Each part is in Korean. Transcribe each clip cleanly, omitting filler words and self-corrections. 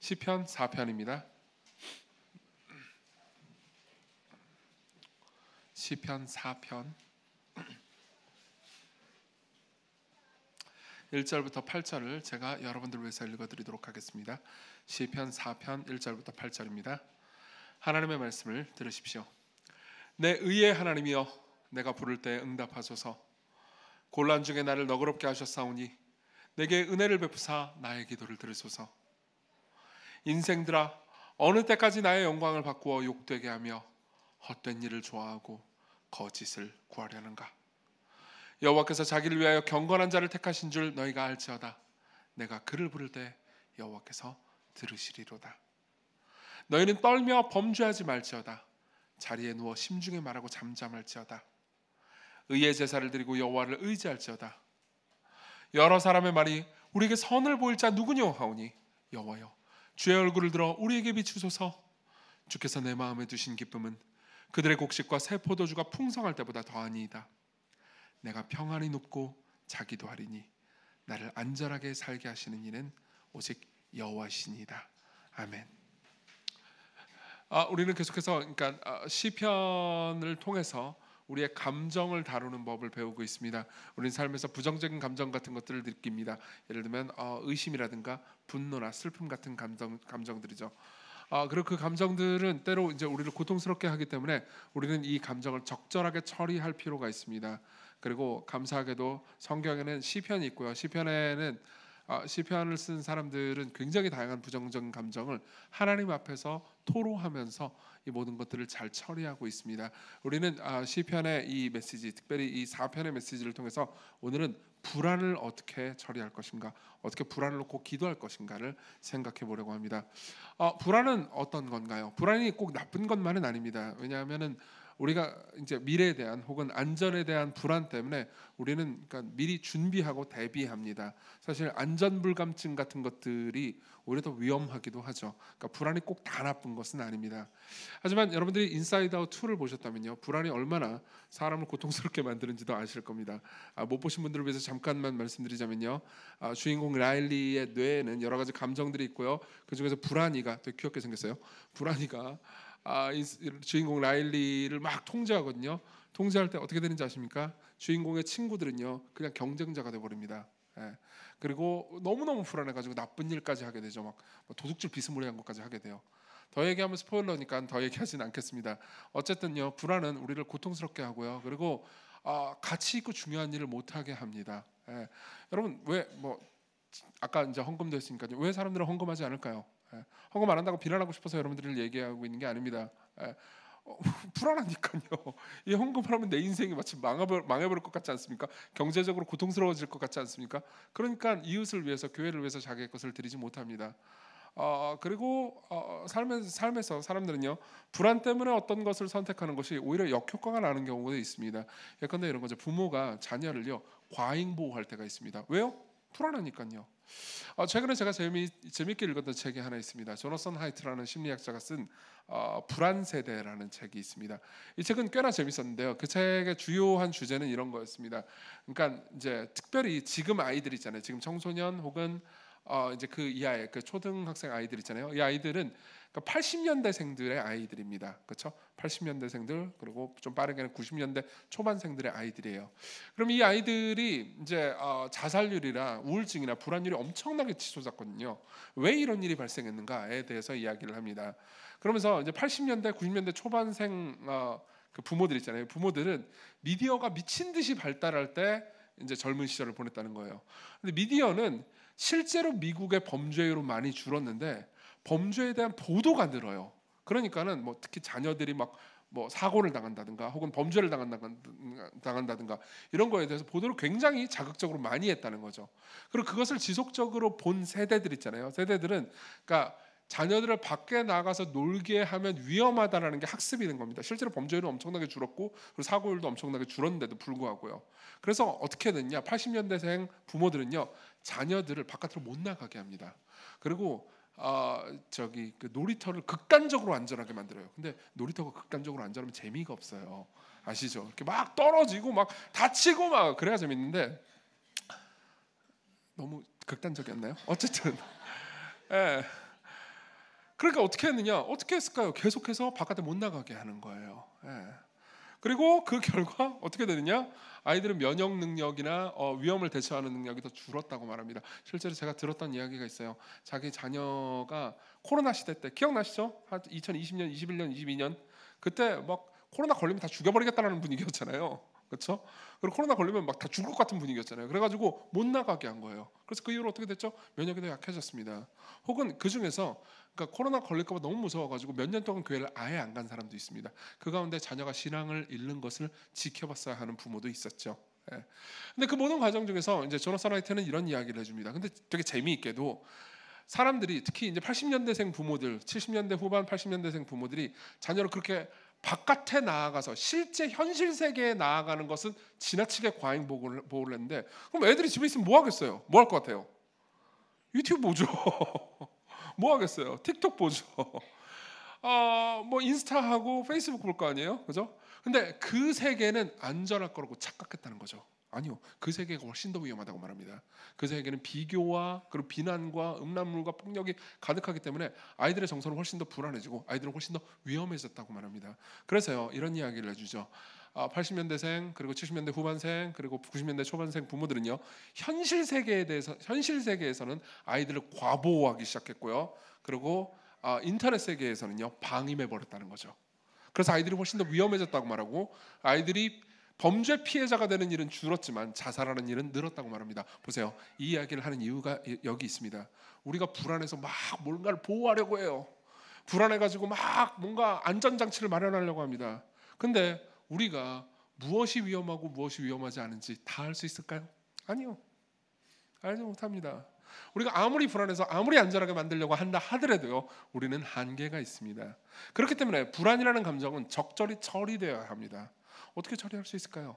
시편 4편입니다. 시편 4편 1절부터 8절을 제가 여러분들을 위해서 읽어드리도록 하겠습니다. 시편 4편 1절부터 8절입니다. 하나님의 말씀을 들으십시오. 내 의의 하나님이여, 내가 부를 때 응답하소서. 곤란 중에 나를 너그럽게 하셨사오니 내게 은혜를 베푸사 나의 기도를 들으소서. 인생들아, 어느 때까지 나의 영광을 바꾸어 욕되게 하며 헛된 일을 좋아하고 거짓을 구하려는가? 여호와께서 자기를 위하여 경건한 자를 택하신 줄 너희가 알지어다. 내가 그를 부를 때 여호와께서 들으시리로다. 너희는 떨며 범죄하지 말지어다. 자리에 누워 심중에 말하고 잠잠할지어다. 의의 제사를 드리고 여호와를 의지할지어다. 여러 사람의 말이 우리에게 선을 보일 자 누구뇨 하오니 여호와여, 주의 얼굴을 들어 우리에게 비추소서. 주께서 내 마음에 두신 기쁨은 그들의 곡식과 새 포도주가 풍성할 때보다 더하니이다. 내가 평안히 눕고 자기도 하리니 나를 안전하게 살게 하시는 이는 오직 여호와시니이다. 아멘. 우리는 계속해서 시편을 통해서 우리의 감정을 다루는 법을 배우고 있습니다. 우리는 삶에서 부정적인 감정 같은 것들을 느낍니다. 예를 들면 의심이라든가 분노나 슬픔 같은 감정들이죠. 그리고 그 감정들은 때로 이제 우리를 고통스럽게 하기 때문에 우리는 이 감정을 적절하게 처리할 필요가 있습니다. 그리고 감사하게도 성경에는 시편이 있고요. 시편을 쓴 사람들은 굉장히 다양한 부정적인 감정을 하나님 앞에서 토로하면서 이 모든 것들을 잘 처리하고 있습니다. 우리는 시편의 이 메시지, 특별히 이 4편의 메시지를 통해서 오늘은 불안을 어떻게 처리할 것인가, 어떻게 불안을 놓고 기도할 것인가를 생각해 보려고 합니다. 불안은 어떤 건가요? 불안이 꼭 나쁜 것만은 아닙니다. 왜냐하면은 우리가 이제 미래에 대한 혹은 안전에 대한 불안 때문에 우리는 미리 준비하고 대비합니다. 사실 안전불감증 같은 것들이 오히려 더 위험하기도 하죠. 불안이 꼭 다 나쁜 것은 아닙니다. 하지만 여러분들이 인사이드 아웃 2를 보셨다면요, 불안이 얼마나 사람을 고통스럽게 만드는지도 아실 겁니다. 못 보신 분들을 위해서 잠깐만 말씀드리자면요, 주인공 라일리의 뇌에는 여러 가지 감정들이 있고요. 그 중에서 불안이가 되게 귀엽게 생겼어요. 불안이가 주인공 라일리를 막 통제하거든요. 통제할 때 어떻게 되는지 아십니까? 주인공의 친구들은요 그냥 경쟁자가 돼버립니다. 그리고 너무너무 불안해가지고 나쁜 일까지 하게 되죠. 막 도둑질 비스무리한 것까지 하게 돼요. 더 얘기하면 스포일러니까 더 얘기하지는 않겠습니다. 어쨌든요, 불안은 우리를 고통스럽게 하고요. 그리고 가치 있고 중요한 일을 못하게 합니다. 여러분, 왜 아까 이제 헌금도 했으니까요. 왜 사람들은 헌금하지 않을까요? 헌금 안 한다고 비난하고 싶어서 여러분들을 얘기하고 있는 게 아닙니다. 불안하니까요. 이 헌금을 하면 내 인생이 마치 망해버릴 것 같지 않습니까? 경제적으로 고통스러워질 것 같지 않습니까? 그러니까 이웃을 위해서, 교회를 위해서 자기의 것을 드리지 못합니다. 그리고 삶에서 사람들은요, 불안 때문에 어떤 것을 선택하는 것이 오히려 역효과가 나는 경우도 있습니다. 예컨대 이런 거죠. 부모가 자녀를요 과잉 보호할 때가 있습니다. 왜요? 불안하니까요. 최근에 제가 재밌게 읽었던 책이 하나 있습니다. 조나선 하이트라는 심리학자가 쓴 불안 세대라는 책이 있습니다. 이 책은 꽤나 재밌었는데요. 그 책의 주요한 주제는 이런 거였습니다. 그러니까 이제 특별히 지금 아이들 있잖아요. 지금 청소년 혹은 이제 그 이하의 그 초등학생 아이들 있잖아요. 이 아이들은 80년대생들의 아이들입니다. 그렇죠? 80년대생들, 그리고 좀 빠르게는 90년대 초반생들의 아이들이에요. 그럼 이 아이들이 이제 자살률이나 우울증이나 불안율이 엄청나게 치솟았거든요. 왜 이런 일이 발생했는가에 대해서 이야기를 합니다. 그러면서 이제 80년대, 90년대 초반생 그 부모들 있잖아요. 부모들은 미디어가 미친 듯이 발달할 때 이제 젊은 시절을 보냈다는 거예요. 근데 미디어는 실제로 미국의 범죄율은 많이 줄었는데 범죄에 대한 보도가 늘어요. 그러니까는 특히 자녀들이 사고를 당한다든가 혹은 범죄를 당한다든가 이런 거에 대해서 보도를 굉장히 자극적으로 많이 했다는 거죠. 그리고 그것을 지속적으로 본 세대들 있잖아요. 세대들은 자녀들을 밖에 나가서 놀게 하면 위험하다라는 게 학습이 된 겁니다. 실제로 범죄율은 엄청나게 줄었고 그리고 사고율도 엄청나게 줄었는데도 불구하고요. 그래서 어떻게 됐냐? 80년대생 부모들은요 자녀들을 바깥으로 못 나가게 합니다. 그리고 그 놀이터를 극단적으로 안전하게 만들어요. 근데 놀이터가 극단적으로 안전하면 재미가 없어요. 아시죠? 이렇게 막 떨어지고 막 다치고 막 그래야 재밌는데 너무 극단적이었나요? 어쨌든 그러니까 어떻게 했느냐? 어떻게 했을까요? 계속해서 바깥에 못 나가게 하는 거예요. 예. 그리고 그 결과 어떻게 되느냐? 아이들은 면역 능력이나 위험을 대처하는 능력이 더 줄었다고 말합니다. 실제로 제가 들었던 이야기가 있어요. 자기 자녀가 코로나 시대 때 기억나시죠? 한 2020년, 21년, 22년 그때 막 코로나 걸리면 다 죽여버리겠다라는 분위기였잖아요. 그렇죠? 그리고 코로나 걸리면 막 다 죽을 것 같은 분위기였잖아요. 그래가지고 못 나가게 한 거예요. 그래서 그 이후로 어떻게 됐죠? 면역이 더 약해졌습니다. 혹은 그 중에서 그러니까 코로나 걸릴까 봐 너무 무서워가지고 몇 년 동안 교회를 아예 안 간 사람도 있습니다. 그 가운데 자녀가 신앙을 잃는 것을 지켜봤어야 하는 부모도 있었죠. 예. 근데 그 모든 과정 중에서 이제 조나선 라이트는 이런 이야기를 해줍니다. 근데 되게 재미있게도 사람들이 특히 이제 80년대생 부모들, 70년대 후반 80년대생 부모들이 자녀를 그렇게 바깥에 나아가서 실제 현실 세계에 나아가는 것은 지나치게 과잉 보호를 했는데 그럼 애들이 집에 있으면 뭐 하겠어요? 뭐 할 것 같아요? 유튜브 보죠. 뭐 하겠어요? 틱톡 보죠. 뭐 인스타 하고 페이스북 볼 거 아니에요, 그죠? 근데 그 세계는 안전할 거라고 착각했다는 거죠. 아니요, 그 세계가 훨씬 더 위험하다고 말합니다. 그 세계는 비교와 그리고 비난과 음란물과 폭력이 가득하기 때문에 아이들의 정서는 훨씬 더 불안해지고 아이들은 훨씬 더 위험해졌다고 말합니다. 그래서요, 이런 이야기를 해주죠. 80년대생 그리고 70년대 후반생 그리고 90년대 초반생 부모들은요 현실 세계에서는 아이들을 과보호하기 시작했고요. 그리고 인터넷 세계에서는요 방임해 버렸다는 거죠. 그래서 아이들이 훨씬 더 위험해졌다고 말하고 아이들이 범죄 피해자가 되는 일은 줄었지만 자살하는 일은 늘었다고 말합니다. 보세요. 이 이야기를 하는 이유가 여기 있습니다. 우리가 불안해서 막 뭔가를 보호하려고 해요. 불안해가지고 막 뭔가 안전장치를 마련하려고 합니다. 근데 우리가 무엇이 위험하고 무엇이 위험하지 않은지 다 알 수 있을까요? 아니요. 알지 못합니다. 우리가 아무리 불안해서 아무리 안전하게 만들려고 한다 하더라도요 우리는 한계가 있습니다. 그렇기 때문에 불안이라는 감정은 적절히 처리되어야 합니다. 어떻게 처리할 수 있을까요?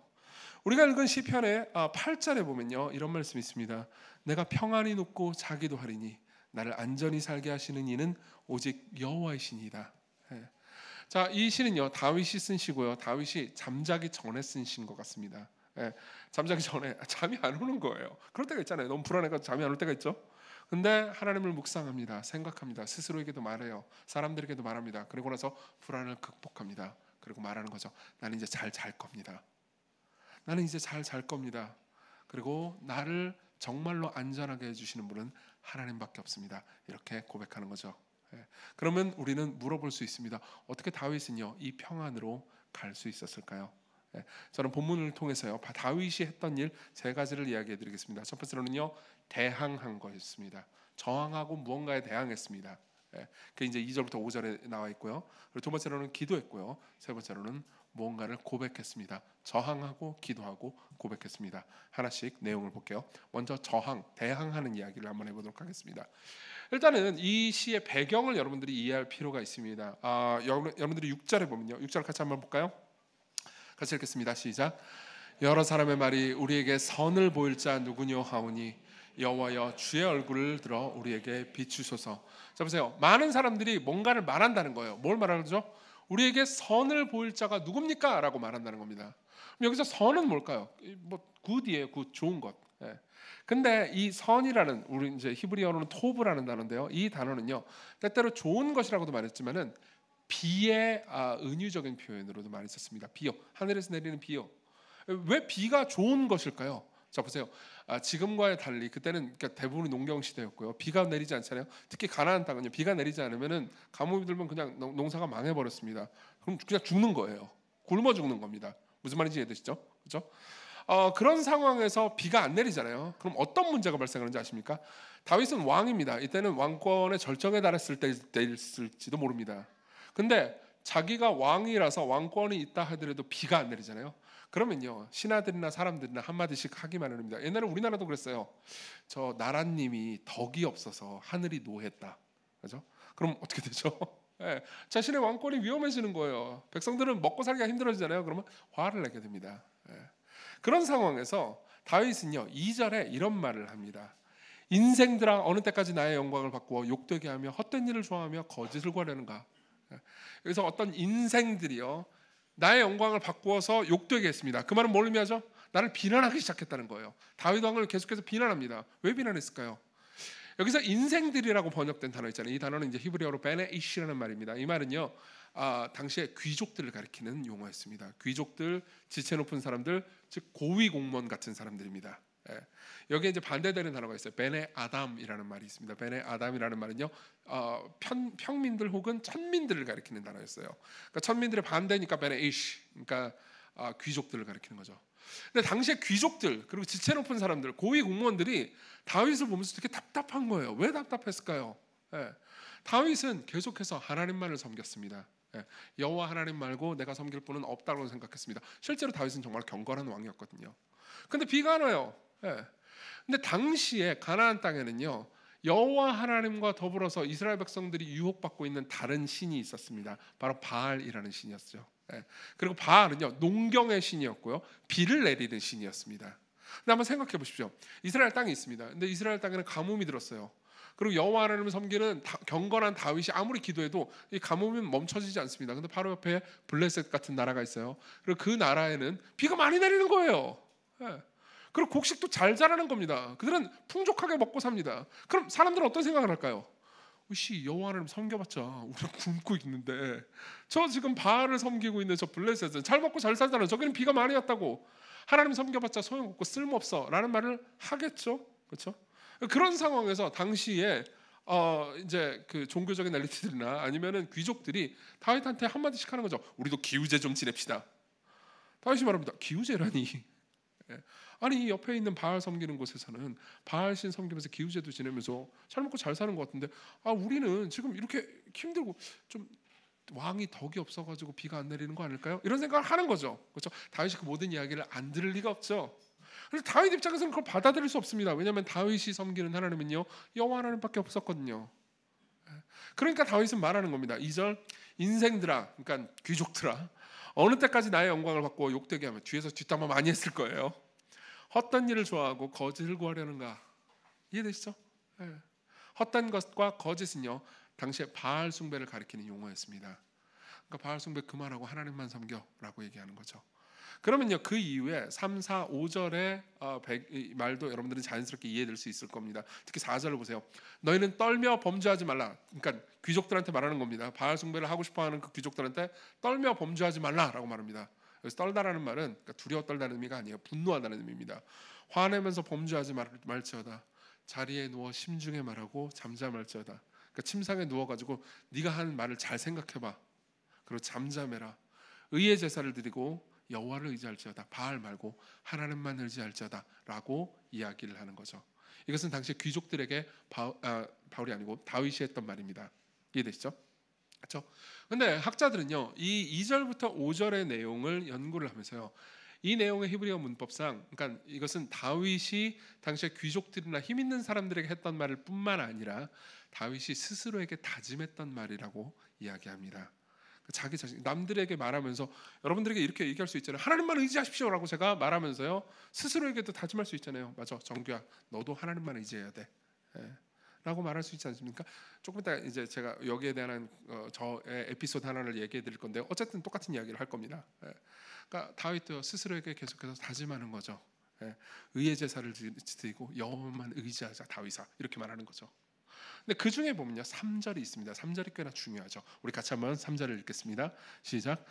우리가 읽은 시편의 8절에 보면요 이런 말씀이 있습니다. 내가 평안히 눕고 자기도 하리니 나를 안전히 살게 하시는 이는 오직 여호와이시니이다. 예. 자, 이 시는요 다윗이 쓴 시고요. 다윗이 잠자기 전에 쓴 시인 것 같습니다. 예, 잠자기 전에 잠이 안 오는 거예요. 그럴 때가 있잖아요. 너무 불안해서 잠이 안 올 때가 있죠. 근데 하나님을 묵상합니다. 생각합니다. 스스로에게도 말해요. 사람들에게도 말합니다. 그리고 나서 불안을 극복합니다. 그리고 말하는 거죠. 나는 이제 잘 잘 겁니다. 나는 이제 잘 잘 겁니다. 그리고 나를 정말로 안전하게 해주시는 분은 하나님밖에 없습니다. 이렇게 고백하는 거죠. 예. 그러면 우리는 물어볼 수 있습니다. 어떻게 다윗은요 이 평안으로 갈 수 있었을까요? 예. 저는 본문을 통해서요 다윗이 했던 일 세 가지를 이야기해드리겠습니다. 첫 번째로는요 대항한 것이었습니다. 저항하고 무언가에 대항했습니다. 예. 그게 이제 2절부터 5절에 나와 있고요. 그리고 두 번째로는 기도했고요. 세 번째로는 무언가를 고백했습니다. 저항하고 기도하고 고백했습니다. 하나씩 내용을 볼게요. 먼저 대항하는 이야기를 한번 해보도록 하겠습니다. 일단은 이 시의 배경을 여러분들이 이해할 필요가 있습니다. 여러분들이 6절에 보면요. 6절 같이 한번 볼까요? 같이 읽겠습니다. 시작. 여러 사람의 말이 우리에게 선을 보일 자 누구뇨 하오니 여호와여 주의 얼굴을 들어 우리에게 비추소서. 자 보세요. 많은 사람들이 뭔가를 말한다는 거예요. 뭘 말하는 거죠? 우리에게 선을 보일 자가 누굽니까? 라고 말한다는 겁니다. 그럼 여기서 선은 뭘까요? 뭐 굿이에요. 굿, 좋은 것. 예. 근데 이 선이라는 우리 이제 히브리어로는 토브라는 단어인데요. 이 단어는요 때때로 좋은 것이라고도 말했지만은 비의 은유적인 표현으로도 많이 썼습니다. 비요, 하늘에서 내리는 비요. 왜 비가 좋은 것일까요? 자 보세요. 지금과의 달리 그때는 그러니까 대부분 농경 시대였고요. 비가 내리지 않잖아요. 특히 가나안 땅은요. 비가 내리지 않으면은 가뭄이 들면 그냥 농사가 망해 버렸습니다. 그럼 그냥 죽는 거예요. 굶어 죽는 겁니다. 무슨 말인지 이해되시죠? 그렇죠? 그런 상황에서 비가 안 내리잖아요. 그럼 어떤 문제가 발생하는지 아십니까? 다윗은 왕입니다. 이때는 왕권의 절정에 달했을 때일지도 모릅니다. 근데 자기가 왕이라서 왕권이 있다 하더라도 비가 안 내리잖아요. 그러면요 신하들이나 사람들이나 한마디씩 하기만 합니다. 옛날에 우리나라도 그랬어요. 저 나라님이 덕이 없어서 하늘이 노했다. 그죠? 그럼 어떻게 되죠? 네, 자신의 왕권이 위험해지는 거예요. 백성들은 먹고 살기가 힘들어지잖아요. 그러면 화를 내게 됩니다. 네. 그런 상황에서 다윗은요 2절에 이런 말을 합니다. 인생들아 어느 때까지 나의 영광을 바꾸어 욕되게 하며 헛된 일을 좋아하며 거짓을 구하려는가. 여기서 어떤 인생들이요 나의 영광을 바꾸어서 욕되게 했습니다. 그 말은 뭘 의미하죠? 나를 비난하기 시작했다는 거예요. 다윗 왕을 계속해서 비난합니다. 왜 비난했을까요? 여기서 인생들이라고 번역된 단어 있잖아요. 이 단어는 이제 히브리어로 베네 이시라는 말입니다. 이 말은요, 당시에 귀족들을 가리키는 용어였습니다. 귀족들, 지체 높은 사람들, 즉 고위 공무원 같은 사람들입니다. 예. 여기에 이제 반대되는 단어가 있어요. 베네 아담이라는 말이 있습니다. 베네 아담이라는 말은요, 평민들 혹은 천민들을 가리키는 단어였어요. 그러니까 천민들의 반대니까 베네 이시, 그러니까 귀족들을 가리키는 거죠. 근데 당시에 귀족들 그리고 지체 높은 사람들, 고위 공무원들이 다윗을 보면서 되게 답답한 거예요. 왜 답답했을까요? 예. 다윗은 계속해서 하나님만을 섬겼습니다. 예. 여호와 하나님 말고 내가 섬길 분은 없다고 생각했습니다. 실제로 다윗은 정말 경건한 왕이었거든요. 근데 비가 와요. 예. 근데 당시에 가나안 땅에는요, 여호와 하나님과 더불어서 이스라엘 백성들이 유혹받고 있는 다른 신이 있었습니다. 바로 바알이라는 신이었죠. 예. 그리고 바알은요, 농경의 신이었고요, 비를 내리는 신이었습니다. 근데 한번 생각해 보십시오. 이스라엘 땅이 있습니다. 근데 이스라엘 땅에는 가뭄이 들었어요. 그리고 여호와 하나님을 섬기는 경건한 다윗이 아무리 기도해도 이 가뭄이 멈춰지지 않습니다. 근데 바로 옆에 블레셋 같은 나라가 있어요. 그리고 그 나라에는 비가 많이 내리는 거예요. 예. 그리고 곡식도 잘 자라는 겁니다. 그들은 풍족하게 먹고 삽니다. 그럼 사람들은 어떤 생각을 할까요? 씨, 여호와 하나님 섬겨봤자 우리가 굶고 있는데 저 지금 바알을 섬기고 있는 저 블레셋은 잘 먹고 잘 살잖아요. 저기는 비가 많이 왔다고, 하나님 섬겨봤자 소용없고 쓸모없어라는 말을 하겠죠, 그렇죠? 그런 상황에서 당시에 이제 그 종교적인 엘리트들이나 아니면은 귀족들이 다윗한테 한 마디씩 하는 거죠. 우리도 기우제 좀 지냅시다. 다윗이 말합니다. 기우제라니. 아니, 옆에 있는 바알 섬기는 곳에서는 바알 신 섬기면서 기우제도 지내면서 잘 먹고 잘 사는 것 같은데, 우리는 지금 이렇게 힘들고 좀 왕이 덕이 없어가지고 비가 안 내리는 거 아닐까요? 이런 생각을 하는 거죠. 그렇죠? 다윗이 그 모든 이야기를 안 들을 리가 없죠. 그래서 다윗 입장에서는 그걸 받아들일 수 없습니다. 왜냐하면 다윗이 섬기는 하나님은요, 여호와 하나님밖에 없었거든요. 그러니까 다윗은 말하는 겁니다. 2절, 인생들아, 그러니까 귀족들아, 어느 때까지 나의 영광을 받고 욕되게 하며, 뒤에서 뒷담화 많이 했을 거예요. 헛된 일을 좋아하고 거짓을 구하려는가? 이해되시죠? 네. 헛된 것과 거짓은요, 당시에 바알 숭배를 가리키는 용어였습니다. 그러니까 바알 숭배 그만하고 하나님만 섬겨라고 얘기하는 거죠. 그러면요, 그 이후에 3, 4, 5절의 말도 여러분들은 자연스럽게 이해될 수 있을 겁니다. 특히 4절을 보세요. 너희는 떨며 범죄하지 말라. 그러니까 귀족들한테 말하는 겁니다. 바알 숭배를 하고 싶어하는 그 귀족들한테 떨며 범죄하지 말라라고 말합니다. 그래서 떨다라는 말은 그러니까 두려워 떨다는 의미가 아니에요. 분노하다는 의미입니다. 화내면서 범죄하지 말지어다. 자리에 누워 심중에 말하고 잠잠할지어다. 그러니까 침상에 누워가지고 네가 하는 말을 잘 생각해봐. 그리고 잠잠해라. 의의 제사를 드리고 여호와를 의지할지어다. 바알 말고 하나님만 의지할지어다라고 이야기를 하는 거죠. 이것은 당시 귀족들에게 바울이 아니고 다윗이 했던 말입니다. 이해되시죠? 그렇죠? 근데 학자들은요, 이 2절부터 5절의 내용을 연구를 하면서요, 이 내용의 히브리어 문법상, 그러니까 이것은 다윗이 당시에 귀족들이나 힘 있는 사람들에게 했던 말을 뿐만 아니라 다윗이 스스로에게 다짐했던 말이라고 이야기합니다. 자기 자신, 남들에게 말하면서 여러분들에게 이렇게 얘기할 수 있잖아요. 하나님만 의지하십시오라고 제가 말하면서요, 스스로에게도 다짐할 수 있잖아요. 맞아, 정규야, 너도 하나님만 의지해야 돼. 라고 말할 수 있지 않습니까? 조금 이따 이제 제가 여기에 대한 저의 에피소드 하나를 얘기해 드릴 건데, 어쨌든 똑같은 이야기를 할 겁니다. 그러니까 다윗도 스스로에게 계속해서 다짐하는 거죠. 의의 제사를 드리고 여호와만 의지하자 다윗아, 이렇게 말하는 거죠. 근데 그 중에 보면요, 3절이 있습니다. 3절이 꽤나 중요하죠. 우리 같이 한번 3절을 읽겠습니다. 시작.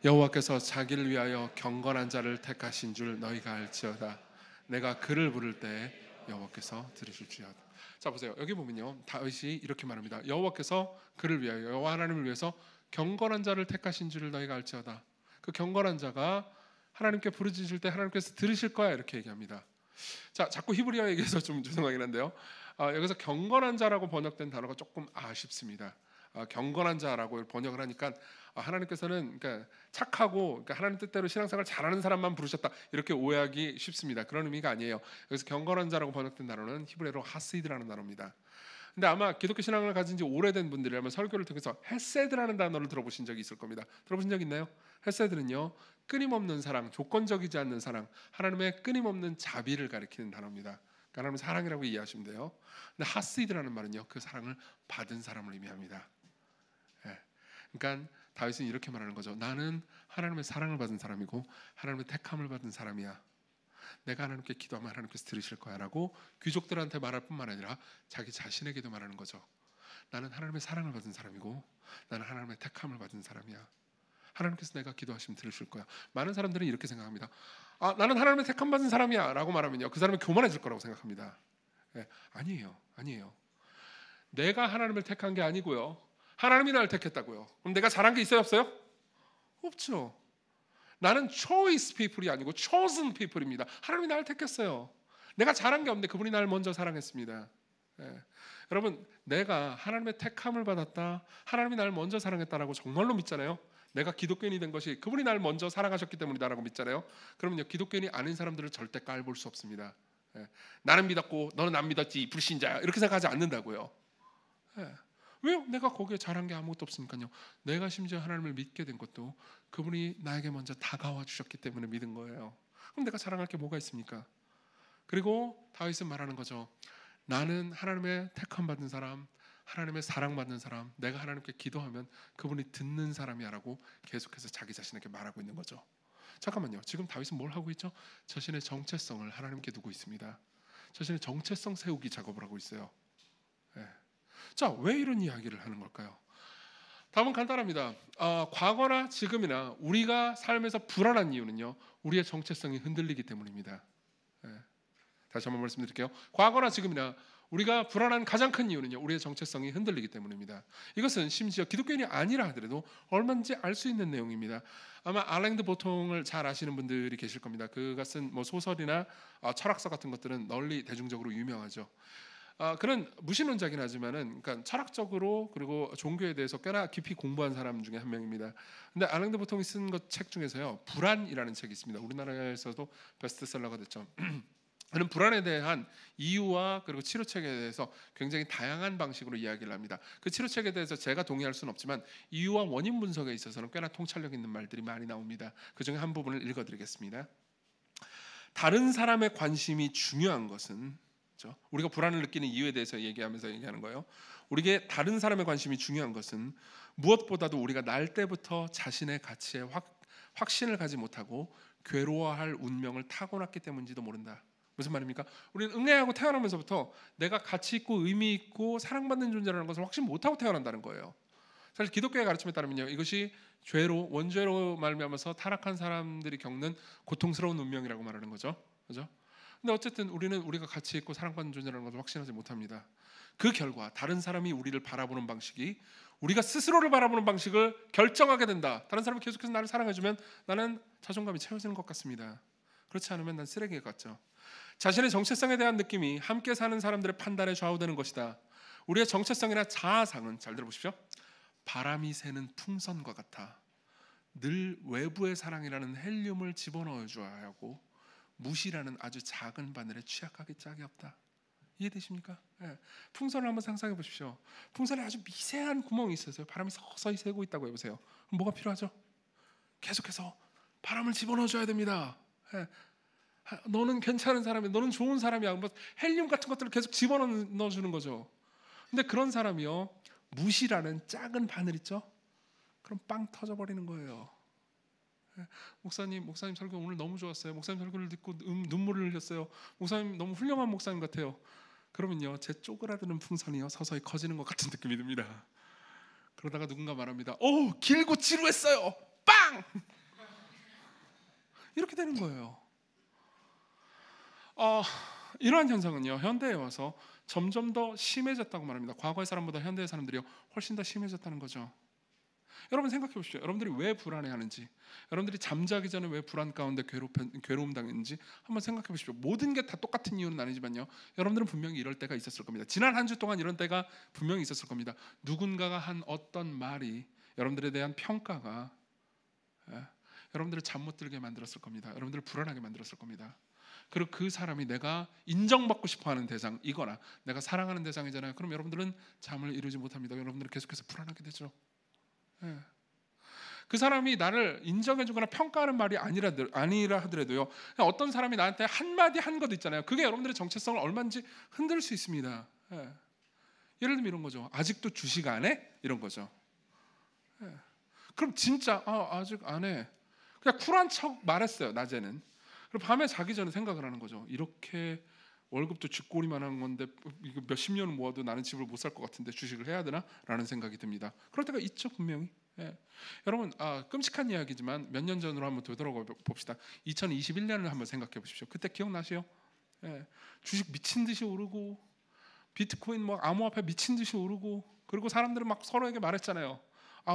여호와께서 자기를 위하여 경건한 자를 택하신 줄 너희가 알지어다. 내가 그를 부를 때 여호와께서 들으실지어다. 자, 보세요. 여기 보면요, 다윗이 이렇게 말합니다. 여호와께서 그를 위하여, 여호와 하나님을 위해서 경건한 자를 택하신 줄을 너희가 알지어다. 그 경건한 자가 하나님께 부르짖을 때 하나님께서 들으실 거야, 이렇게 얘기합니다. 자, 자꾸 히브리어 얘기해서 좀 죄송하긴 한데요, 여기서 경건한 자라고 번역된 단어가 조금 아쉽습니다. 경건한 자라고 번역을 하니까 하나님께서는 그러니까 착하고, 그러니까 하나님 뜻대로 신앙생활 잘하는 사람만 부르셨다, 이렇게 오해하기 쉽습니다. 그런 의미가 아니에요. 여기서 경건한 자라고 번역된 단어는 히브리어로 하시드라는 단어입니다. 근데 아마 기독교 신앙을 가진 지 오래된 분들이라면 설교를 통해서 헤세드라는 단어를 들어보신 적이 있을 겁니다. 들어보신 적 있나요? 헤세드는요, 끊임없는 사랑, 조건적이지 않는 사랑, 하나님의 끊임없는 자비를 가리키는 단어입니다. 하나님의 사랑이라고 이해하시면 돼요. 근데 하시드라는 말은요, 그 사랑을 받은 사람을 의미합니다. 그러니까 다윗은 이렇게 말하는 거죠. 나는 하나님의 사랑을 받은 사람이고 하나님의 택함을 받은 사람이야. 내가 하나님께 기도하면 하나님께서 들으실 거야 라고 귀족들한테 말할 뿐만 아니라 자기 자신에게도 말하는 거죠. 나는 하나님의 사랑을 받은 사람이고 나는 하나님의 택함을 받은 사람이야. 하나님께서 내가 기도하시면 들으실 거야. 많은 사람들은 이렇게 생각합니다. 나는 하나님의 택함 받은 사람이야 라고 말하면요, 그 사람이 교만해질 거라고 생각합니다. 아니에요. 내가 하나님을 택한 게 아니고요, 하나님이 나를 택했다고요. 그럼 내가 잘한 게 있어요, 없어요? 없죠. 나는 choice people이 아니고 chosen people입니다. 하나님이 나를 택했어요. 내가 잘한 게 없는데 그분이 나를 먼저 사랑했습니다. 여러분, 내가 하나님의 택함을 받았다, 하나님이 나를 먼저 사랑했다라고 정말로 믿잖아요. 내가 기독교인이 된 것이 그분이 나를 먼저 사랑하셨기 때문이다라고 믿잖아요. 그러면요, 기독교인이 아닌 사람들을 절대 깔볼 수 없습니다. 나는 믿었고 너는 안 믿었지, 불신자야, 이렇게 생각하지 않는다고요. 왜요? 내가 거기에 잘한 게 아무것도 없으니까요. 내가 심지어 하나님을 믿게 된 것도 그분이 나에게 먼저 다가와 주셨기 때문에 믿은 거예요. 그럼 내가 자랑할 게 뭐가 있습니까? 그리고 다윗은 말하는 거죠. 나는 하나님의 택함 받은 사람, 하나님의 사랑받는 사람, 내가 하나님께 기도하면 그분이 듣는 사람이야라고 계속해서 자기 자신에게 말하고 있는 거죠. 잠깐만요. 지금 다윗은 뭘 하고 있죠? 자신의 정체성을 하나님께 두고 있습니다. 자신의 정체성 세우기 작업을 하고 있어요. 자, 왜 이런 이야기를 하는 걸까요? 답은 간단합니다. 과거나 지금이나 우리가 삶에서 불안한 이유는요, 우리의 정체성이 흔들리기 때문입니다. 다시 한번 말씀드릴게요. 과거나 지금이나 우리가 불안한 가장 큰 이유는요, 우리의 정체성이 흔들리기 때문입니다. 이것은 심지어 기독교인이 아니라 하더라도 얼마든지 알 수 있는 내용입니다. 아마 알랭드 보통을 잘 아시는 분들이 계실 겁니다. 그가 쓴 소설이나 철학서 같은 것들은 널리 대중적으로 유명하죠. 그는 무신론자긴 하지만은, 그러니까 철학적으로 그리고 종교에 대해서 꽤나 깊이 공부한 사람 중에 한 명입니다. 근데 알랭드 보통이 쓴 책 중에서요, 불안이라는 책이 있습니다. 우리나라에서도 베스트셀러가 됐죠. 그는 불안에 대한 이유와 그리고 치료책에 대해서 굉장히 다양한 방식으로 이야기를 합니다. 그 치료책에 대해서 제가 동의할 수는 없지만 이유와 원인 분석에 있어서는 꽤나 통찰력 있는 말들이 많이 나옵니다. 그 중에 한 부분을 읽어드리겠습니다. 다른 사람의 관심이 중요한 것은, 우리가 불안을 느끼는 이유에 대해서 얘기하면서 얘기하는 거예요. 우리에게 다른 사람의 관심이 중요한 것은 무엇보다도 우리가 날 때부터 자신의 가치에 확신을 가지 못하고 괴로워할 운명을 타고났기 때문인지도 모른다. 무슨 말입니까? 우리는 응애하고 태어나면서부터 내가 가치 있고 의미 있고 사랑받는 존재라는 것을 확신 못하고 태어난다는 거예요. 사실 기독교의 가르침에 따르면요, 이것이 원죄로 말미암아서 타락한 사람들이 겪는 고통스러운 운명이라고 말하는 거죠. 그죠? 근데 어쨌든 우리는 우리가 가치 있고 사랑받는 존재라는 것을 확신하지 못합니다. 그 결과 다른 사람이 우리를 바라보는 방식이 우리가 스스로를 바라보는 방식을 결정하게 된다. 다른 사람이 계속해서 나를 사랑해주면 나는 자존감이 채워지는 것 같습니다. 그렇지 않으면 난 쓰레기 같죠. 자신의 정체성에 대한 느낌이 함께 사는 사람들의 판단에 좌우되는 것이다. 우리의 정체성이나 자아상은, 잘 들어보십시오, 바람이 새는 풍선과 같아. 늘 외부의 사랑이라는 헬륨을 집어넣어 줘야 하고 무시라는 아주 작은 바늘에 취약하기 짝이 없다. 이해되십니까? 풍선을 한번 상상해 보십시오. 풍선에 아주 미세한 구멍이 있어서 바람이 서서히 새고 있다고 해보세요. 그럼 뭐가 필요하죠? 계속해서 바람을 집어넣어 줘야 됩니다. 너는 괜찮은 사람이야, 너는 좋은 사람이야, 헬륨 같은 것들을 계속 집어넣어 주는 거죠. 근데 그런 사람이요, 무시라는 작은 바늘 있죠? 그럼 빵 터져버리는 거예요. 목사님 설교 오늘 너무 좋았어요. 목사님 설교를 듣고 눈물을 흘렸어요. 목사님 너무 훌륭한 목사님 같아요. 그러면요, 제 쪼그라드는 풍선이요 서서히 커지는 것 같은 느낌이 듭니다. 그러다가 누군가 말합니다. 길고 지루했어요. 빵! 이렇게 되는 거예요. 이러한 현상은요, 현대에 와서 점점 더 심해졌다고 말합니다. 과거의 사람보다 현대의 사람들이 훨씬 더 심해졌다는 거죠. 여러분 생각해 보십시오. 여러분들이 왜 불안해하는지, 여러분들이 잠자기 전에 왜 불안 가운데 괴로움 당했는지 한번 생각해 보십시오. 모든 게 다 똑같은 이유는 아니지만요, 여러분들은 분명히 이럴 때가 있었을 겁니다. 지난 한 주 동안 이런 때가 분명히 있었을 겁니다. 누군가가 한 어떤 말이, 여러분들에 대한 평가가 여러분들을 잠 못 들게 만들었을 겁니다. 여러분들을 불안하게 만들었을 겁니다. 그리고 그 사람이 내가 인정받고 싶어하는 대상이거나 내가 사랑하는 대상이잖아요. 그럼 여러분들은 잠을 이루지 못합니다. 여러분들은 계속해서 불안하게 되죠. 그 사람이 나를 인정해주거나 평가하는 말이 아니라 하더라도요, 어떤 사람이 나한테 한마디 한 것 있잖아요. 그게 여러분들의 정체성을 얼마든지 흔들 수 있습니다. 예를 들면 이런 거죠. 아직도 주식 안 해? 이런 거죠. 그럼 진짜 아직 안 해. 그냥 쿨한 척 말했어요, 낮에는. 그리고 밤에 자기 전에 생각을 하는 거죠. 이렇게 월급도 쥐꼬리만 한 건데 이거 몇십 년을 모아도 나는 집을 못 살 것 같은데 주식을 해야 되나? 라는 생각이 듭니다. 그럴 때가 있죠, 분명히. 예. 여러분, 끔찍한 이야기지만 몇 년 전으로 한번 되돌아가 봅시다. 2021년을 한번 생각해 보십시오. 그때 기억나시요? 예. 주식 미친 듯이 오르고 비트코인 뭐 암호화폐 미친 듯이 오르고, 그리고 사람들은 막 서로에게 말했잖아요.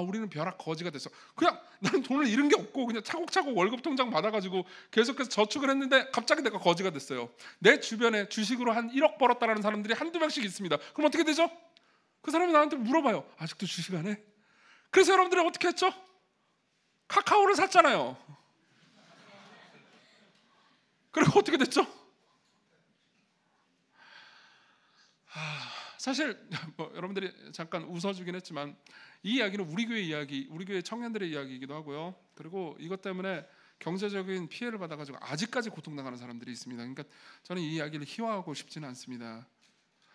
우리는 벼락 거지가 됐어. 그냥 나는 돈을 잃은 게 없고 그냥 차곡차곡 월급 통장 받아가지고 계속해서 저축을 했는데 갑자기 내가 거지가 됐어요. 내 주변에 주식으로 한 1억 벌었다라는 사람들이 한두 명씩 있습니다. 그럼 어떻게 되죠? 그 사람이 나한테 물어봐요. 아직도 주식 안 해? 그래서 여러분들이 어떻게 했죠? 카카오를 샀잖아요. 그리고 어떻게 됐죠? 사실 뭐 여러분들이 잠깐 웃어주긴 했지만 이 이야기는 우리 교회 이야기, 우리 교회 청년들의 이야기이기도 하고요. 그리고 이것 때문에 경제적인 피해를 받아가지고 아직까지 고통당하는 사람들이 있습니다. 그러니까 저는 이 이야기를 희화하고 싶지는 않습니다.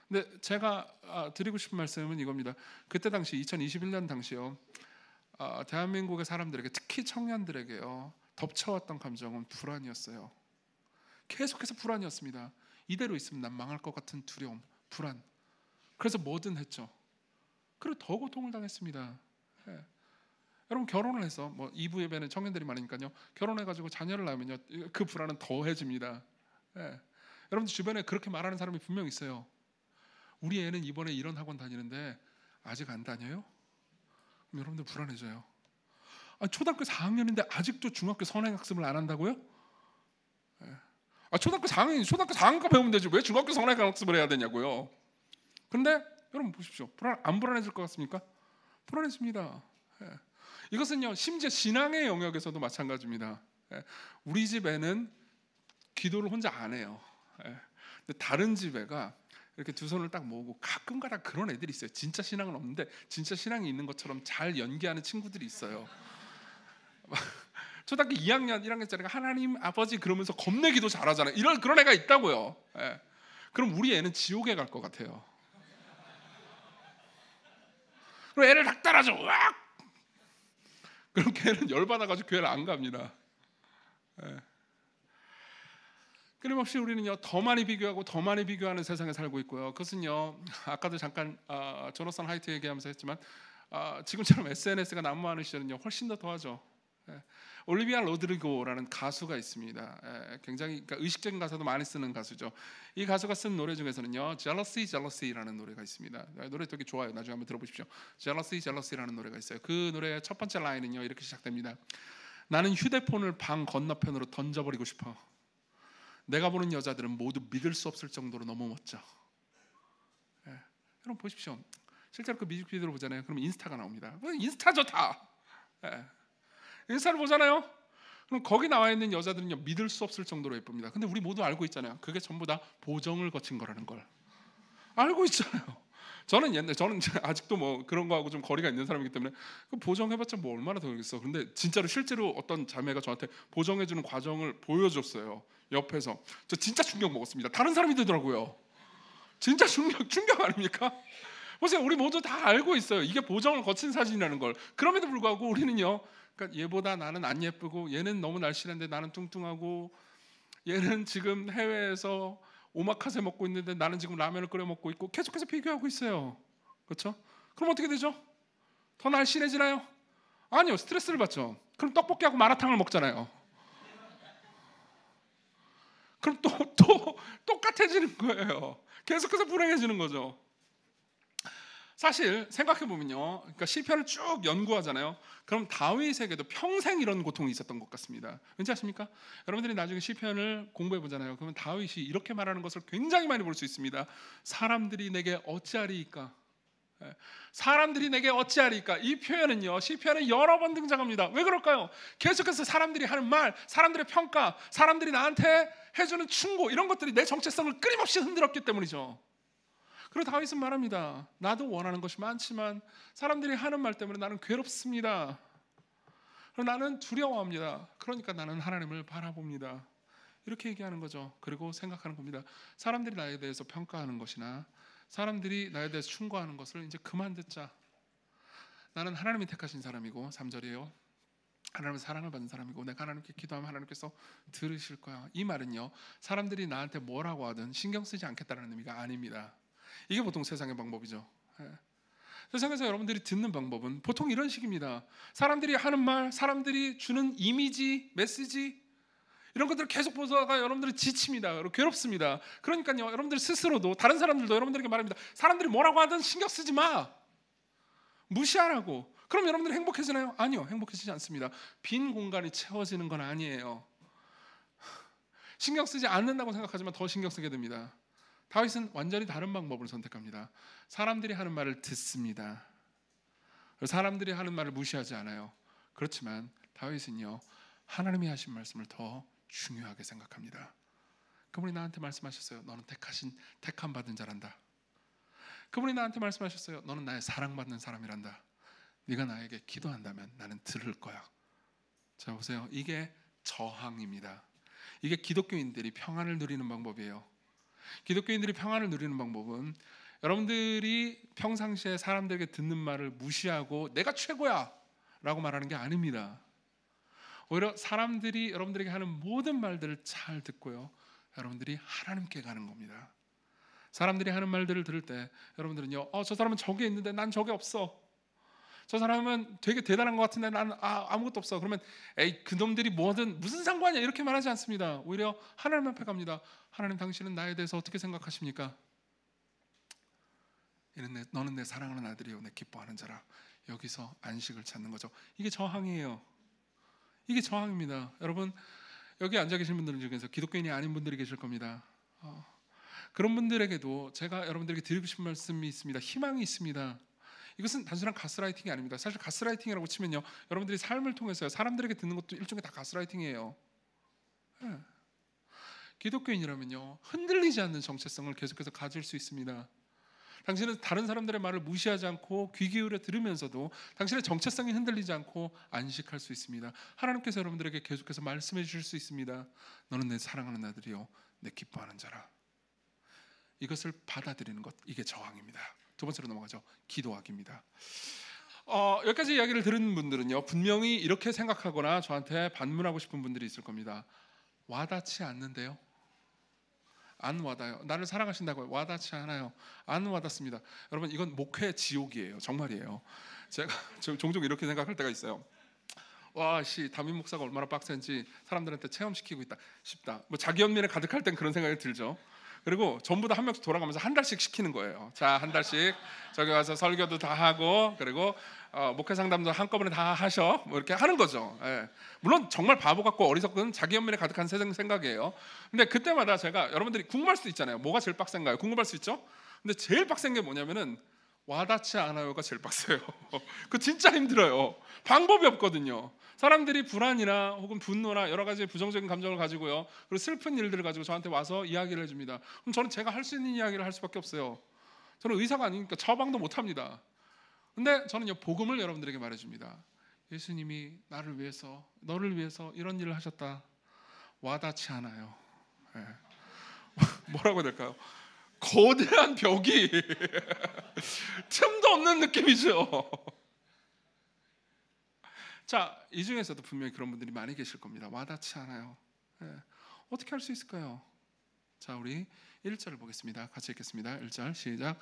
근데 제가 드리고 싶은 말씀은 이겁니다. 그때 당시 2021년 당시요, 대한민국의 사람들에게, 특히 청년들에게요, 덮쳐왔던 감정은 불안이었어요. 계속해서 불안이었습니다. 이대로 있으면 난 망할 것 같은 두려움, 불안. 그래서 뭐든 했죠. 그리고 더 고통을 당했습니다. 예. 여러분, 결혼을 해서 뭐 2부 예배는 청년들이 많으니까요, 결혼해가지고 자녀를 낳으면요, 그 불안은 더해집니다. 예. 여러분들 주변에 그렇게 말하는 사람이 분명 있어요. 우리 애는 이번에 이런 학원 다니는데 아직 안 다녀요? 그럼 여러분들 불안해져요. 초등학교 4학년인데 아직도 중학교 선행학습을 안 한다고요? 예. 초등학교 4학년 배우면 되지 왜 중학교 선행학습을 해야 되냐고요. 근데 여러분 보십시오. 안 불안해질 것 같습니까? 불안해집니다. 예. 이것은요, 심지어 신앙의 영역에서도 마찬가지입니다. 예. 우리 집에는 기도를 혼자 안 해요. 예. 근데 다른 집애가 이렇게 두 손을 딱 모으고, 가끔가다 그런 애들이 있어요. 진짜 신앙은 없는데 진짜 신앙이 있는 것처럼 잘 연기하는 친구들이 있어요. 초등학교 2학년, 1학년짜리가 하나님 아버지 그러면서 겁내기도 잘하잖아요. 이런 그런 애가 있다고요. 예. 그럼 우리 애는 지옥에 갈 것 같아요. 그럼 애를 딱 따라줘. 으악! 그럼 걔는 열받아가지고 교회를 안 갑니다. 예. 끊임없이 우리는요, 더 많이 비교하고 더 많이 비교하는 세상에 살고 있고요. 그것은요, 아까도 잠깐 조나선 하이트 얘기하면서 했지만 지금처럼 SNS가 난무하는 시절은요, 훨씬 더 더하죠. 예. 올리비아 로드리고라는 가수가 있습니다. 예. 굉장히 그러니까 의식적인 가사도 많이 쓰는 가수죠. 이 가수가 쓴 노래 중에서는요, Jealousy, Jealousy라는 노래가 있습니다. 노래 되게 좋아요. 나중에 한번 들어보십시오. Jealousy, Jealousy라는 노래가 있어요. 그 노래의 첫 번째 라인은요, 이렇게 시작됩니다. 나는 휴대폰을 방 건너편으로 던져버리고 싶어. 내가 보는 여자들은 모두 믿을 수 없을 정도로 너무 멋져. 예. 여러분 보십시오. 실제로 그 뮤직비디오를 보잖아요. 그럼 인스타가 나옵니다. 인스타죠 다. 예. 인스타를 보잖아요. 그럼 거기 나와 있는 여자들은요, 믿을 수 없을 정도로 예쁩니다. 근데 우리 모두 알고 있잖아요. 그게 전부 다 보정을 거친 거라는 걸 알고 있잖아요. 저는 아직도 뭐 그런 거하고 좀 거리가 있는 사람이기 때문에 그 보정해봤자 뭐 얼마나 더겠어. 근데 진짜로 실제로 어떤 자매가 저한테 보정해주는 과정을 보여줬어요. 옆에서. 저 진짜 충격 먹었습니다. 다른 사람이 되더라고요. 진짜 충격 아닙니까? 보세요, 우리 모두 다 알고 있어요. 이게 보정을 거친 사진이라는 걸. 그럼에도 불구하고 우리는요, 그러니까 얘보다 나는 안 예쁘고, 얘는 너무 날씬한데 나는 뚱뚱하고, 얘는 지금 해외에서 오마카세 먹고 있는데 나는 지금 라면을 끓여 먹고 있고, 계속해서 비교하고 있어요. 그렇죠? 그럼 어떻게 되죠? 더 날씬해지나요? 아니요, 스트레스를 받죠. 그럼 떡볶이하고 마라탕을 먹잖아요. 그럼 또 똑같아지는 거예요. 계속해서 불행해지는 거죠. 사실 생각해 보면요, 그러니까 시편을 쭉 연구하잖아요. 그럼 다윗에게도 평생 이런 고통이 있었던 것 같습니다. 왠지 아십니까? 여러분들이 나중에 시편을 공부해 보잖아요. 그러면 다윗이 이렇게 말하는 것을 굉장히 많이 볼 수 있습니다. 사람들이 내게 어찌하리이까? 사람들이 내게 어찌하리이까? 이 표현은요, 시편에 여러 번 등장합니다. 왜 그럴까요? 계속해서 사람들이 하는 말, 사람들의 평가, 사람들이 나한테 해주는 충고, 이런 것들이 내 정체성을 끊임없이 흔들었기 때문이죠. 그리고 다윗은 말합니다. 나도 원하는 것이 많지만 사람들이 하는 말 때문에 나는 괴롭습니다. 그리고 나는 두려워합니다. 그러니까 나는 하나님을 바라봅니다. 이렇게 얘기하는 거죠. 그리고 생각하는 겁니다. 사람들이 나에 대해서 평가하는 것이나 사람들이 나에 대해서 충고하는 것을 이제 그만 듣자. 나는 하나님이 택하신 사람이고, 3절이에요. 하나님의 사랑을 받는 사람이고 내가 하나님께 기도하면 하나님께서 들으실 거야. 이 말은요, 사람들이 나한테 뭐라고 하든 신경 쓰지 않겠다는 의미가 아닙니다. 이게 보통 세상의 방법이죠. 예. 세상에서 여러분들이 듣는 방법은 보통 이런 식입니다. 사람들이 하는 말, 사람들이 주는 이미지, 메시지 이런 것들을 계속 보다가 여러분들이 지칩니다. 그리고 괴롭습니다. 그러니까요, 여러분들 스스로도 다른 사람들도 여러분들에게 말합니다. 사람들이 뭐라고 하든 신경 쓰지 마. 무시하라고. 그럼 여러분들이 행복해지나요? 아니요, 행복해지지 않습니다. 빈 공간이 채워지는 건 아니에요. 신경 쓰지 않는다고 생각하지만 더 신경 쓰게 됩니다. 다윗은 완전히 다른 방법을 선택합니다. 사람들이 하는 말을 듣습니다. 사람들이 하는 말을 무시하지 않아요. 그렇지만 다윗은요, 하나님이 하신 말씀을 더 중요하게 생각합니다. 그분이 나한테 말씀하셨어요. 너는 택함 받은 자란다. 그분이 나한테 말씀하셨어요. 너는 나의 사랑받는 사람이란다. 네가 나에게 기도한다면 나는 들을 거야. 자, 보세요. 이게 저항입니다. 이게 기독교인들이 평안을 누리는 방법이에요. 기독교인들이 평안을 누리는 방법은 여러분들이 평상시에 사람들에게 듣는 말을 무시하고 내가 최고야 라고 말하는 게 아닙니다. 오히려 사람들이 여러분들에게 하는 모든 말들을 잘 듣고요, 여러분들이 하나님께 가는 겁니다. 사람들이 하는 말들을 들을 때 여러분들은요, 저 사람은 저게 있는데 난 저게 없어. 저 사람은 되게 대단한 것 같은데 나는 아무것도 없어. 그러면 에이, 그놈들이 뭐든 무슨 상관이야 이렇게 말하지 않습니다. 오히려 하나님 앞에 갑니다. 하나님, 당신은 나에 대해서 어떻게 생각하십니까? 너는 내 사랑하는 아들이요 내 기뻐하는 자라. 여기서 안식을 찾는 거죠. 이게 저항이에요. 이게 저항입니다. 여러분, 여기 앉아 계신 분들 중에서 기독교인이 아닌 분들이 계실 겁니다. 그런 분들에게도 제가 여러분들에게 드리고 싶은 말씀이 있습니다. 희망이 있습니다. 이것은 단순한 가스라이팅이 아닙니다. 사실 가스라이팅이라고 치면요, 여러분들이 삶을 통해서 사람들에게 듣는 것도 일종의 다 가스라이팅이에요. 네. 기독교인이라면요, 흔들리지 않는 정체성을 계속해서 가질 수 있습니다. 당신은 다른 사람들의 말을 무시하지 않고 귀 기울여 들으면서도 당신의 정체성이 흔들리지 않고 안식할 수 있습니다. 하나님께서 여러분들에게 계속해서 말씀해 주실 수 있습니다. 너는 내 사랑하는 아들이요 내 기뻐하는 자라. 이것을 받아들이는 것, 이게 저항입니다. 두 번째로 넘어가죠. 기도하기입니다. 여기까지 이야기를 들은 분들은요, 분명히 이렇게 생각하거나 저한테 반문하고 싶은 분들이 있을 겁니다. 와닿지 않는데요? 안 와닿아요. 나를 사랑하신다고요. 와닿지 않아요. 안 와닿습니다. 여러분, 이건 목회 지옥이에요. 정말이에요. 제가 종종 이렇게 생각할 때가 있어요. 와, 담임 목사가 얼마나 빡센지 사람들한테 체험시키고 있다 싶다. 뭐 자기 연민에 가득할 땐 그런 생각이 들죠. 그리고 전부 다 한 명씩 돌아가면서 한 달씩 시키는 거예요. 자, 한 달씩 저기 와서 설교도 다 하고, 그리고 목회 상담도 한꺼번에 다 하셔, 뭐 이렇게 하는 거죠. 예. 물론 정말 바보 같고 어리석은 자기 연민에 가득한 세상 생각이에요. 근데 그때마다 제가, 여러분들이 궁금할 수 있잖아요. 뭐가 제일 빡센가요? 궁금할 수 있죠. 근데 제일 빡센 게 뭐냐면은 와닿지 않아요가 제일 빡세요. 그 진짜 힘들어요. 방법이 없거든요. 사람들이 불안이나 혹은 분노나 여러 가지 부정적인 감정을 가지고요, 그리고 슬픈 일들을 가지고 저한테 와서 이야기를 해줍니다. 그럼 저는 제가 할 수 있는 이야기를 할 수밖에 없어요. 저는 의사가 아니니까 처방도 못합니다. 근데 저는요, 복음을 여러분들에게 말해줍니다. 예수님이 나를 위해서, 너를 위해서 이런 일을 하셨다. 와닿지 않아요. 네. 뭐라고 해야 될까요? 거대한 벽이 틈도 없는 느낌이죠. 자, 이 중에서도 분명히 그런 분들이 많이 계실 겁니다. 와닿지 않아요. 네. 어떻게 할 수 있을까요? 자, 우리 1절을 보겠습니다. 같이 읽겠습니다. 1절 시작.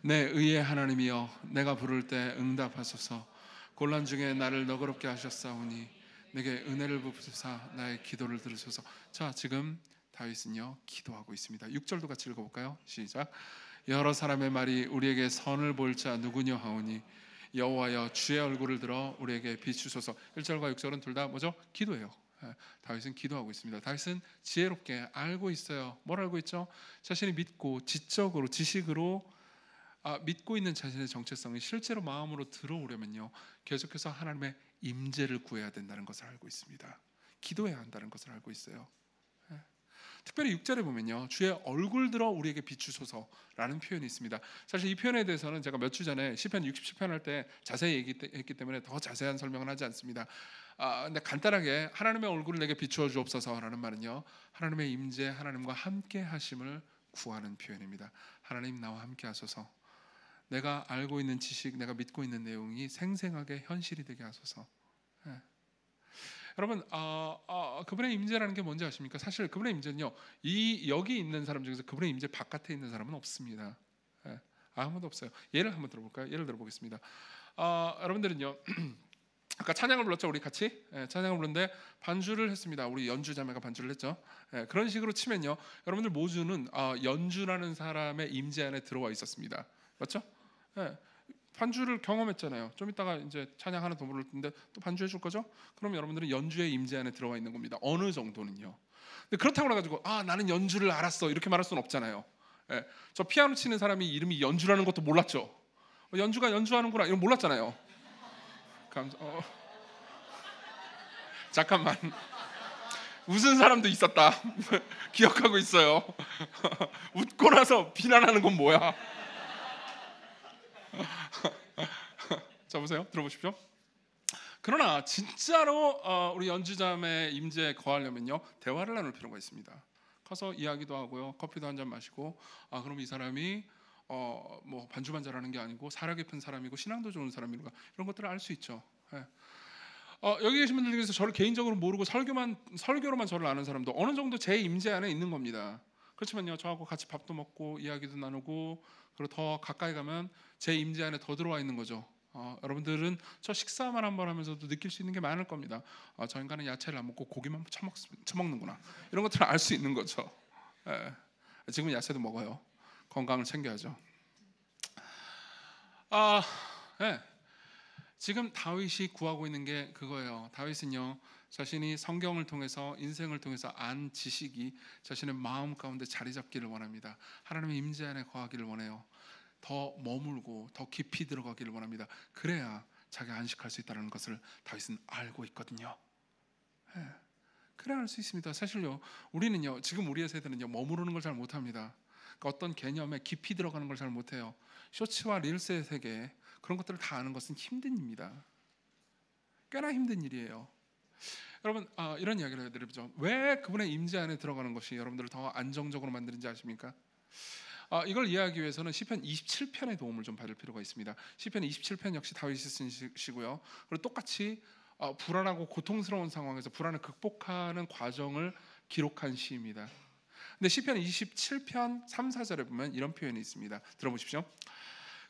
내 의의 하나님이여, 내가 부를 때 응답하소서. 곤란 중에 나를 너그럽게 하셨사오니 내게 은혜를 베푸사 나의 기도를 들으소서. 자, 지금 다윗은요, 기도하고 있습니다. 6절도 같이 읽어볼까요? 시작. 여러 사람의 말이 우리에게 선을 볼 자 누구냐 하오니 여호와여, 주의 얼굴을 들어 우리에게 비추소서. 1절과 6절은 둘 다 뭐죠? 기도예요. 다윗은 기도하고 있습니다. 다윗은 지혜롭게 알고 있어요. 뭘 알고 있죠? 자신이 믿고 지적으로, 지식으로 믿고 있는 자신의 정체성이 실제로 마음으로 들어오려면요, 계속해서 하나님의 임재를 구해야 된다는 것을 알고 있습니다. 기도해야 한다는 것을 알고 있어요. 특별히 6절에 보면요, 주의 얼굴 들어 우리에게 비추소서라는 표현이 있습니다. 사실 이 표현에 대해서는 제가 몇 주 전에 시편 67편 할 때 자세히 얘기했기 때문에 더 자세한 설명은 하지 않습니다. 근데 간단하게 하나님의 얼굴을 내게 비추어 주옵소서라는 말은요, 하나님의 임재, 하나님과 함께 하심을 구하는 표현입니다. 하나님, 나와 함께 하소서. 내가 알고 있는 지식, 내가 믿고 있는 내용이 생생하게 현실이 되게 하소서. 여러분, 그분의 임재라는 게 뭔지 아십니까? 사실 그분의 임재는요, 여기 있는 사람 중에서 그분의 임재 바깥에 있는 사람은 없습니다. 예, 아무도 없어요. 예를 한번 들어볼까요? 예를 들어보겠습니다. 여러분들은요, 아까 찬양을 불렀죠, 우리 같이. 찬양을 부르는데 반주를 했습니다. 우리 연주 자매가 반주를 했죠. 그런 식으로 치면요, 여러분들 모두는 연주라는 사람의 임재 안에 들어와 있었습니다. 맞죠? 반주를 경험했잖아요. 좀 이따가 이제 찬양 하나 더 부를 텐데 또 반주해 줄 거죠? 그럼 여러분들은 연주의 임재 안에 들어와 있는 겁니다. 어느 정도는요. 근데 그렇다고 해가지고 나는 연주를 알았어 이렇게 말할 수는 없잖아요. 저 피아노 치는 사람이 이름이 연주라는 것도 몰랐죠. 연주가 연주하는구나 이런 몰랐잖아요. 잠깐만, 웃은 사람도 있었다. 기억하고 있어요. 웃고 나서 비난하는 건 뭐야? 자, 보세요. 들어보십시오. 그러나 진짜로 우리 연주자매 임재에 거하려면요, 대화를 나눌 필요가 있습니다. 가서 이야기도 하고요, 커피도 한 잔 마시고, 그럼 이 사람이 뭐 반주만 잘하는 게 아니고 사려 깊은 사람이고 신앙도 좋은 사람인가, 이런 것들을 알 수 있죠. 여기 계신 분들 중에서 저를 개인적으로 모르고 설교로만 저를 아는 사람도 어느 정도 제 임재 안에 있는 겁니다. 그렇지만요, 저하고 같이 밥도 먹고 이야기도 나누고, 그리고 더 가까이 가면 제 임재 안에 더 들어와 있는 거죠. 여러분들은 저 식사만 한번 하면서도 느낄 수 있는 게 많을 겁니다. 저 인간은 야채를 안 먹고 고기만 처먹는구나, 이런 것들을 알 수 있는 거죠. 지금은 야채도 먹어요. 건강을 챙겨야죠. 지금 다윗이 구하고 있는 게 그거예요. 다윗은요, 자신이 성경을 통해서 인생을 통해서 안 지식이 자신의 마음 가운데 자리 잡기를 원합니다. 하나님의 임재 안에 거하기를 원해요. 더 머물고 더 깊이 들어가기를 원합니다. 그래야 자기가 안식할 수 있다는 것을 다윗은 알고 있거든요. 그래야 알 수 있습니다. 사실요, 우리는요, 지금 우리의 세대는요, 머무르는 걸 잘 못합니다. 그러니까 어떤 개념에 깊이 들어가는 걸 잘 못해요. 쇼츠와 릴스의 세계, 그런 것들을 다 아는 것은 힘든 일입니다. 꽤나 힘든 일이에요. 여러분, 이런 이야기를 해드리죠. 왜 그분의 임재 안에 들어가는 것이 여러분들을 더 안정적으로 만드는지 아십니까? 이걸 이해하기 위해서는 시편 27편의 도움을 좀 받을 필요가 있습니다. 시편 27편 역시 다윗이 쓴 시고요. 그리고 똑같이 불안하고 고통스러운 상황에서 불안을 극복하는 과정을 기록한 시입니다. 근데 시편 27편 3, 4절에 보면 이런 표현이 있습니다. 들어보십시오.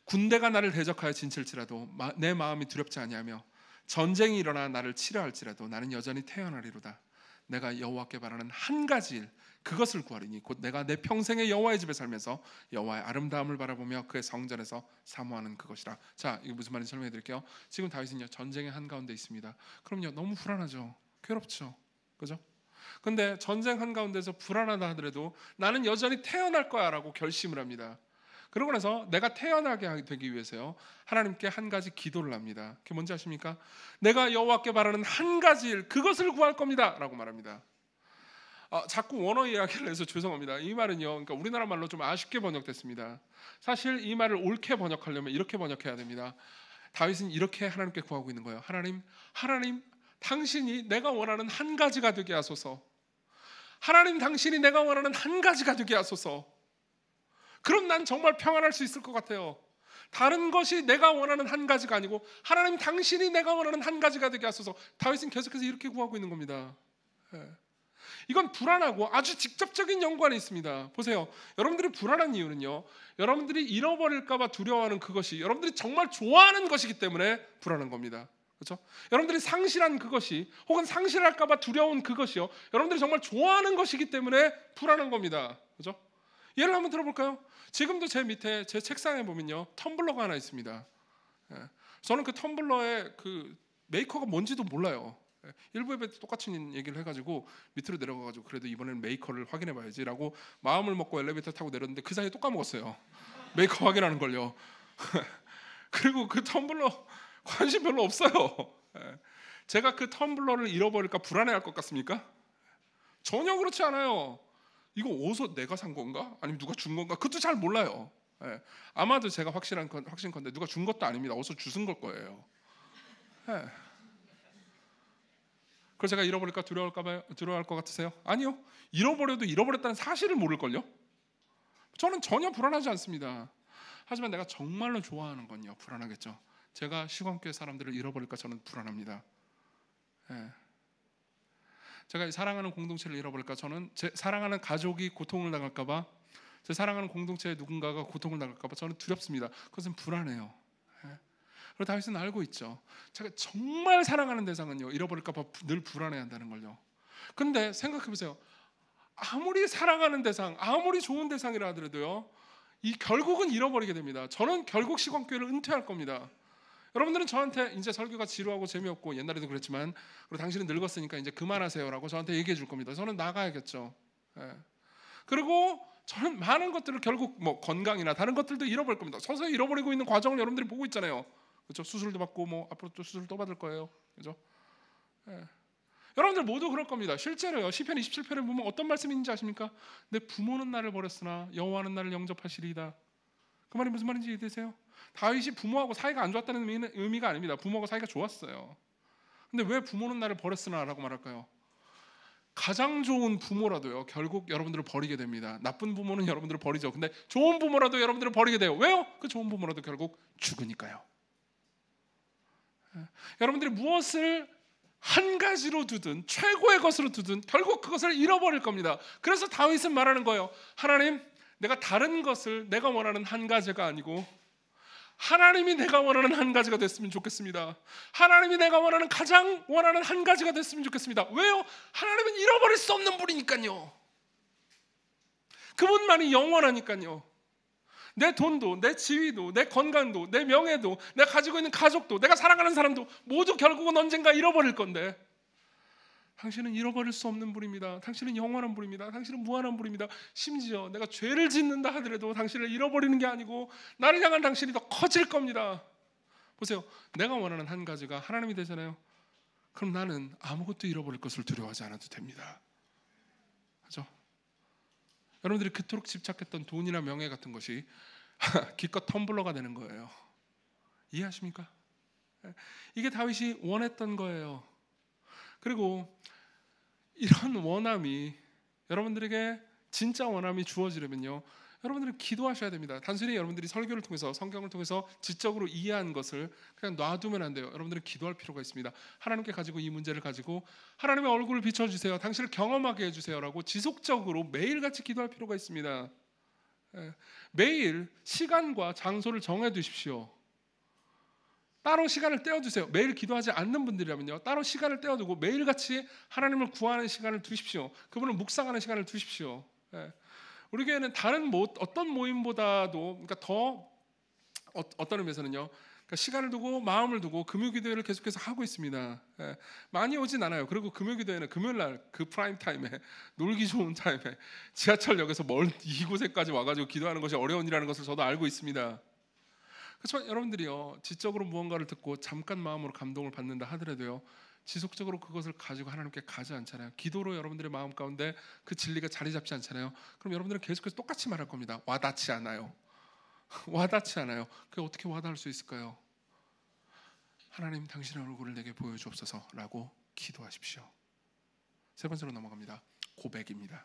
군대가 나를 대적하여 진칠지라도 내 마음이 두렵지 아니하며 전쟁이 일어나 나를 치려 할지라도 나는 여전히 태어나리로다. 내가 여호와께 바라는 한 가지 일, 그것을 구하리니 곧 내가 내 평생에 여호와의 집에 살면서 여호와의 아름다움을 바라보며 그의 성전에서 사모하는 그것이라. 자, 이거 무슨 말인지 설명해 드릴게요. 지금 다윗은요, 전쟁의 한가운데 있습니다. 그럼요, 너무 불안하죠. 괴롭죠. 그죠? 근데 전쟁 한가운데서 불안하다 하더라도 나는 여전히 태어날 거야 라고 결심을 합니다. 그러고 나서 내가 태어나게 되기 위해서요, 하나님께 한 가지 기도를 합니다. 그게 뭔지 아십니까? 내가 여호와께 바라는 한 가지 일, 그것을 구할 겁니다 라고 말합니다. 자꾸 원어 이야기를 해서 죄송합니다. 이 말은요, 그러니까 우리나라 말로 좀 아쉽게 번역됐습니다. 사실 이 말을 옳게 번역하려면 이렇게 번역해야 됩니다. 다윗은 이렇게 하나님께 구하고 있는 거예요. 하나님, 당신이 내가 원하는 한 가지가 되게 하소서. 하나님, 당신이 내가 원하는 한 가지가 되게 하소서. 그럼 난 정말 평안할 수 있을 것 같아요. 다른 것이 내가 원하는 한 가지가 아니고 하나님, 당신이 내가 원하는 한 가지가 되게 하소서. 다윗은 계속해서 이렇게 구하고 있는 겁니다. 이건 불안하고 아주 직접적인 연관이 있습니다. 보세요, 여러분들이 불안한 이유는요, 여러분들이 잃어버릴까 봐 두려워하는 그것이 여러분들이 정말 좋아하는 것이기 때문에 불안한 겁니다. 그렇죠? 여러분들이 상실한 그것이, 혹은 상실할까 봐 두려운 그것이요, 여러분들이 정말 좋아하는 것이기 때문에 불안한 겁니다. 그렇죠? 예를 한번 들어볼까요? 지금도 제 밑에 제 책상에 보면요, 텀블러가 하나 있습니다. 저는 그 텀블러의 그 메이커가 뭔지도 몰라요. 일부 예배 때 똑같은 얘기를 해가지고 밑으로 내려가가지고 그래도 이번에는 메이커를 확인해봐야지라고 마음을 먹고 엘리베이터 타고 내렸는데 그 사이에 또 까먹었어요. 메이커 확인하는 걸요. 그리고 그 텀블러 관심 별로 없어요. 제가 그 텀블러를 잃어버릴까 불안해할 것 같습니까? 전혀 그렇지 않아요. 이거 어디서 내가 산 건가? 아니면 누가 준 건가? 그것도 잘 몰라요. 아마도 제가 확신컨대 누가 준 것도 아닙니다. 어디서 주운 걸 거예요. 그걸 제가 잃어버릴까 두려워할 것 같으세요? 아니요. 잃어버려도 잃어버렸다는 사실을 모를걸요. 저는 전혀 불안하지 않습니다. 하지만 내가 정말로 좋아하는 건요, 불안하겠죠. 제가 시광교회 사람들을 잃어버릴까 저는 불안합니다. 제가 사랑하는 공동체를 잃어버릴까, 저는 제 사랑하는 가족이 고통을 당할까봐, 제 사랑하는 공동체의 누군가가 고통을 당할까봐 저는 두렵습니다. 그것은 불안해요. 그리고 다윗은 알고 있죠. 제가 정말 사랑하는 대상은요, 잃어버릴까봐 늘 불안해한다는 걸요. 근데 생각해보세요. 아무리 사랑하는 대상, 아무리 좋은 대상이라 하더라도요, 이 결국은 잃어버리게 됩니다. 저는 결국 시광교회를 은퇴할 겁니다. 여러분들은 저한테 이제 설교가 지루하고 재미없고, 옛날에도 그랬지만, 그리고 당신은 늙었으니까 이제 그만하세요라고 저한테 얘기해 줄 겁니다. 저는 나가야겠죠. 그리고 저는 많은 것들을 결국 뭐 건강이나 다른 것들도 잃어버릴 겁니다. 서서히 잃어버리고 있는 과정을 여러분들이 보고 있잖아요. 그렇죠? 수술도 받고 뭐 앞으로 또 수술 또 받을 거예요. 그렇죠? 여러분들 모두 그럴 겁니다. 실제로요. 시편 27편에 보면 어떤 말씀이 있는지 아십니까? 내 부모는 나를 버렸으나 여호와는 나를 영접하시리이다. 그 말이 무슨 말인지 이해되세요? 다윗이 부모하고 사이가 안 좋았다는 의미가 아닙니다. 부모하고 사이가 좋았어요. 근데 왜 부모는 나를 버렸으나 라고 말할까요? 가장 좋은 부모라도요, 결국 여러분들을 버리게 됩니다. 나쁜 부모는 여러분들을 버리죠. 근데 좋은 부모라도 여러분들을 버리게 돼요. 왜요? 그 좋은 부모라도 결국 죽으니까요. 여러분들이 무엇을 한 가지로 두든 최고의 것으로 두든 결국 그것을 잃어버릴 겁니다. 그래서 다윗은 말하는 거예요. 하나님, 내가 다른 것을 내가 원하는 한 가지가 아니고 하나님이 내가 원하는 한 가지가 됐으면 좋겠습니다. 하나님이 내가 원하는 가장 원하는 한 가지가 됐으면 좋겠습니다. 왜요? 하나님은 잃어버릴 수 없는 분이니까요. 그분만이 영원하니까요. 내 돈도, 내 지위도, 내 건강도, 내 명예도, 내가 가지고 있는 가족도, 내가 사랑하는 사람도 모두 결국은 언젠가 잃어버릴 건데, 당신은 잃어버릴 수 없는 분입니다. 당신은 영원한 분입니다. 당신은 무한한 분입니다. 심지어 내가 죄를 짓는다 하더라도 당신을 잃어버리는 게 아니고 나를 향한 당신이 더 커질 겁니다. 보세요. 내가 원하는 한 가지가 하나님이 되잖아요. 그럼 나는 아무것도 잃어버릴 것을 두려워하지 않아도 됩니다. 그렇죠? 여러분들이 그토록 집착했던 돈이나 명예 같은 것이 기껏 텀블러가 되는 거예요. 이해하십니까? 이게 다윗이 원했던 거예요. 그리고 이런 원함이 여러분들에게 진짜 원함이 주어지려면요, 여러분들은 기도하셔야 됩니다. 단순히 여러분들이 설교를 통해서 성경을 통해서 지적으로 이해한 것을 그냥 놔두면 안 돼요. 여러분들은 기도할 필요가 있습니다. 하나님께 가지고 이 문제를 가지고 하나님의 얼굴을 비춰주세요. 당신을 경험하게 해주세요라고 지속적으로 매일같이 기도할 필요가 있습니다. 매일 시간과 장소를 정해두십시오. 따로 시간을 떼어두세요. 매일 기도하지 않는 분들이라면요, 따로 시간을 떼어두고 매일같이 하나님을 구하는 시간을 두십시오. 그분을 묵상하는 시간을 두십시오. 우리 교회는 다른 어떤 모임보다도, 그러니까 더 어떤 의미에서는요, 그러니까 시간을 두고 마음을 두고 금요기도회를 계속해서 하고 있습니다. 많이 오진 않아요. 그리고 금요기도회는 금요일날 그 프라임 타임에, 놀기 좋은 타임에 지하철역에서 멀 이곳에까지 와가지고 기도하는 것이 어려운 일이라는 것을 저도 알고 있습니다. 그렇지만 여러분들이요, 지적으로 무언가를 듣고 잠깐 마음으로 감동을 받는다 하더라도요, 지속적으로 그것을 가지고 하나님께 가지 않잖아요. 기도로 여러분들의 마음 가운데 그 진리가 자리 잡지 않잖아요. 그럼 여러분들은 계속해서 똑같이 말할 겁니다. 와닿지 않아요. 와닿지 않아요. 그게 어떻게 와닿을 수 있을까요? 하나님, 당신의 얼굴을 내게 보여주옵소서라고 기도하십시오. 세 번째로 넘어갑니다. 고백입니다.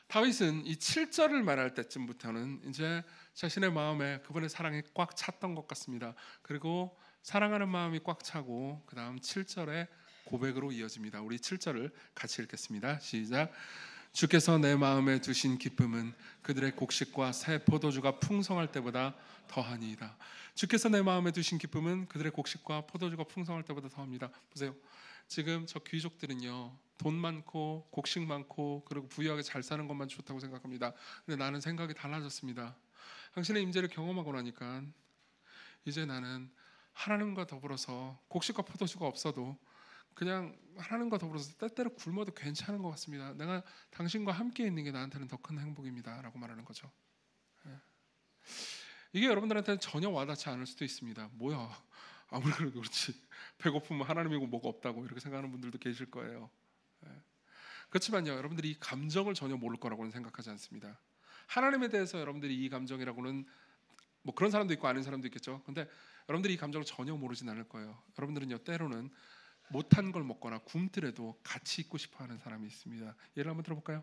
다윗은 이 7절을 말할 때쯤부터는 이제 자신의 마음에 그분의 사랑이 꽉 찼던 것 같습니다. 그리고 사랑하는 마음이 꽉 차고 그 다음 7절의 고백으로 이어집니다. 우리 7절을 같이 읽겠습니다. 시작. 주께서 내 마음에 두신 기쁨은 그들의 곡식과 새 포도주가 풍성할 때보다 더하니이다. 주께서 내 마음에 두신 기쁨은 그들의 곡식과 포도주가 풍성할 때보다 더합니다. 보세요. 지금 저 귀족들은요, 돈 많고 곡식 많고 그리고 부유하게 잘 사는 것만 좋다고 생각합니다. 근데 나는 생각이 달라졌습니다. 당신의 임재를 경험하고 나니까 이제 나는 하나님과 더불어서 곡식과 포도주가 없어도 그냥 하나님과 더불어서 때때로 굶어도 괜찮은 것 같습니다. 내가 당신과 함께 있는 게 나한테는 더 큰 행복입니다 라고 말하는 거죠. 이게 여러분들한테는 전혀 와닿지 않을 수도 있습니다. 뭐야, 아무리 그래도 그렇지, 배고프면 하나님이고 뭐가 없다고 이렇게 생각하는 분들도 계실 거예요. 그렇지만요, 여러분들이 이 감정을 전혀 모를 거라고는 생각하지 않습니다. 하나님에 대해서 여러분들이 이 감정이라고는, 뭐 그런 사람도 있고 아닌 사람도 있겠죠. 근데 여러분들이 이 감정을 전혀 모르진 않을 거예요. 여러분들은요, 때로는 못한 걸 먹거나 굶더라도 같이 있고 싶어하는 사람이 있습니다. 예를 한번 들어볼까요?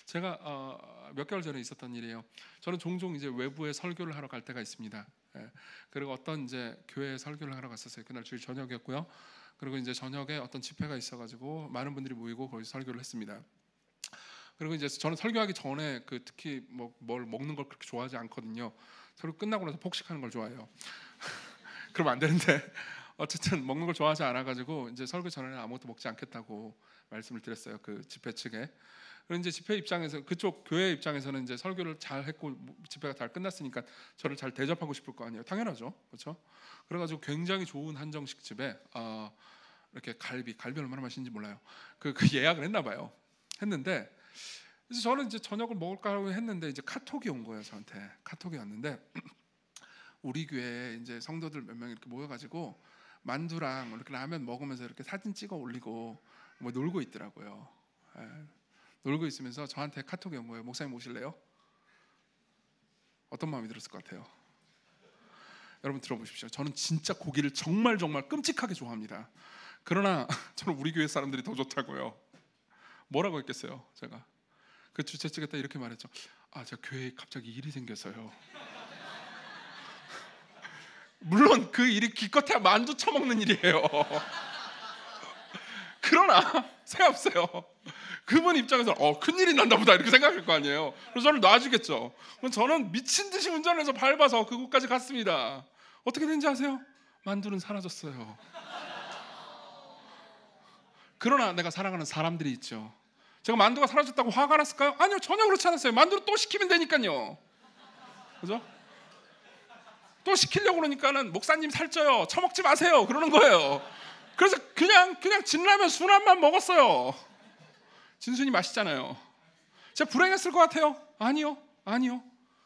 제가 몇 개월 전에 있었던 일이에요. 저는 종종 이제 외부에 설교를 하러 갈 때가 있습니다. 그리고 어떤 이제 교회에 설교를 하러 갔었어요. 그날 주일 저녁이었고요. 그리고 이제 저녁에 어떤 집회가 있어가지고 많은 분들이 모이고 거기서 설교를 했습니다. 그리고 이제 저는 설교하기 전에 특히 뭘 먹는 걸 그렇게 좋아하지 않거든요. 설교 끝나고 나서 폭식하는 걸 좋아해요. 그러면 안 되는데 어쨌든 먹는 걸 좋아하지 않아가지고 이제 설교 전에는 아무것도 먹지 않겠다고 말씀을 드렸어요. 그 집회 측에. 그리고 이제 집회 입장에서 그쪽 교회 입장에서는 이제 설교를 잘 했고 집회가 잘 끝났으니까 저를 잘 대접하고 싶을 거 아니에요. 당연하죠, 그렇죠? 그래가지고 굉장히 좋은 한정식 집에 이렇게 갈비 얼마나 맛있는지 몰라요. 그 예약을 했나 봐요. 했는데 그래서 저는 이제 저녁을 먹을까 하고 했는데 이제 카톡이 온 거예요. 저한테 카톡이 왔는데 우리 교회에 이제 성도들 몇 명 이렇게 모여가지고 만두랑 이렇게 라면 먹으면서 이렇게 사진 찍어 올리고 뭐 놀고 있더라고요. 놀고 있으면서 저한테 카톡이 온 거예요. 목사님 오실래요? 어떤 마음이 들었을 것 같아요? 여러분 들어보십시오. 저는 진짜 고기를 정말 끔찍하게 좋아합니다. 그러나 저는 우리 교회 사람들이 더 좋다고요. 뭐라고 했겠어요? 제가 그 주최 측에다 이렇게 말했죠. 제가 교회에 갑자기 일이 생겨서요. 물론 그 일이 기껏해야 만두 처먹는 일이에요. 그러나 새없어요. 그분 입장에서 큰일이 난다 보다 이렇게 생각할 거 아니에요. 그래서 저를 놔주겠죠. 그럼 저는 미친 듯이 운전해서 밟아서 그곳까지 갔습니다. 어떻게 된지 아세요? 만두는 사라졌어요. 그러나 내가 사랑하는 사람들이 있죠. 제가 만두가 사라졌다고 화가 났을까요? 아니요, 전혀 그렇지 않았어요. 만두를 또 시키면 되니까요. 그죠? 또 시키려고 그러니까는 목사님 살쪄요, 처먹지 마세요 그러는 거예요. 그래서 그냥 진라면 순한만 먹었어요. 진순이 맛있잖아요. 제가 불행했을 것 같아요? 아니요.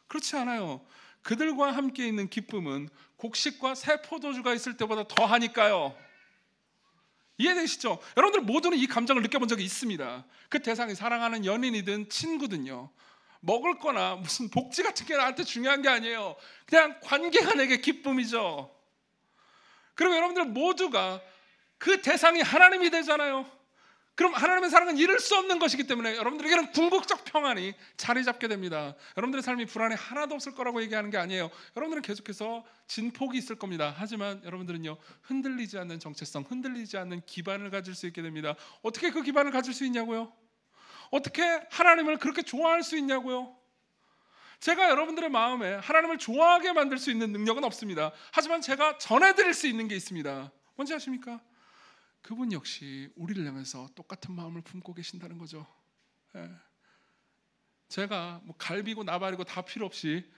그렇지 않아요. 그들과 함께 있는 기쁨은 곡식과 새 포도주가 있을 때보다 더하니까요. 이해되시죠? 여러분들 모두는 이 감정을 느껴본 적이 있습니다. 그 대상이 사랑하는 연인이든 친구든요. 먹을 거나 무슨 복지 같은 게 나한테 중요한 게 아니에요. 그냥 관계가 내게 기쁨이죠. 그리고 여러분들 모두가 그 대상이 하나님이 되잖아요. 그럼 하나님의 사랑은 잃을 수 없는 것이기 때문에 여러분들에게는 궁극적 평안이 자리 잡게 됩니다. 여러분들의 삶이 불안이 하나도 없을 거라고 얘기하는 게 아니에요. 여러분들은 계속해서 진폭이 있을 겁니다. 하지만 여러분들은요, 흔들리지 않는 정체성, 흔들리지 않는 기반을 가질 수 있게 됩니다. 어떻게 그 기반을 가질 수 있냐고요? 어떻게 하나님을 그렇게 좋아할 수 있냐고요? 제가 여러분들의 마음에 하나님을 좋아하게 만들 수 있는 능력은 없습니다. 하지만 제가 전해드릴 수 있는 게 있습니다. 뭔지 아십니까? 그분 역시 우리를 향해서 똑같은 마음을 품고 계신다는 거죠. 제가 뭐 갈비고 나발이고 다 필요 없이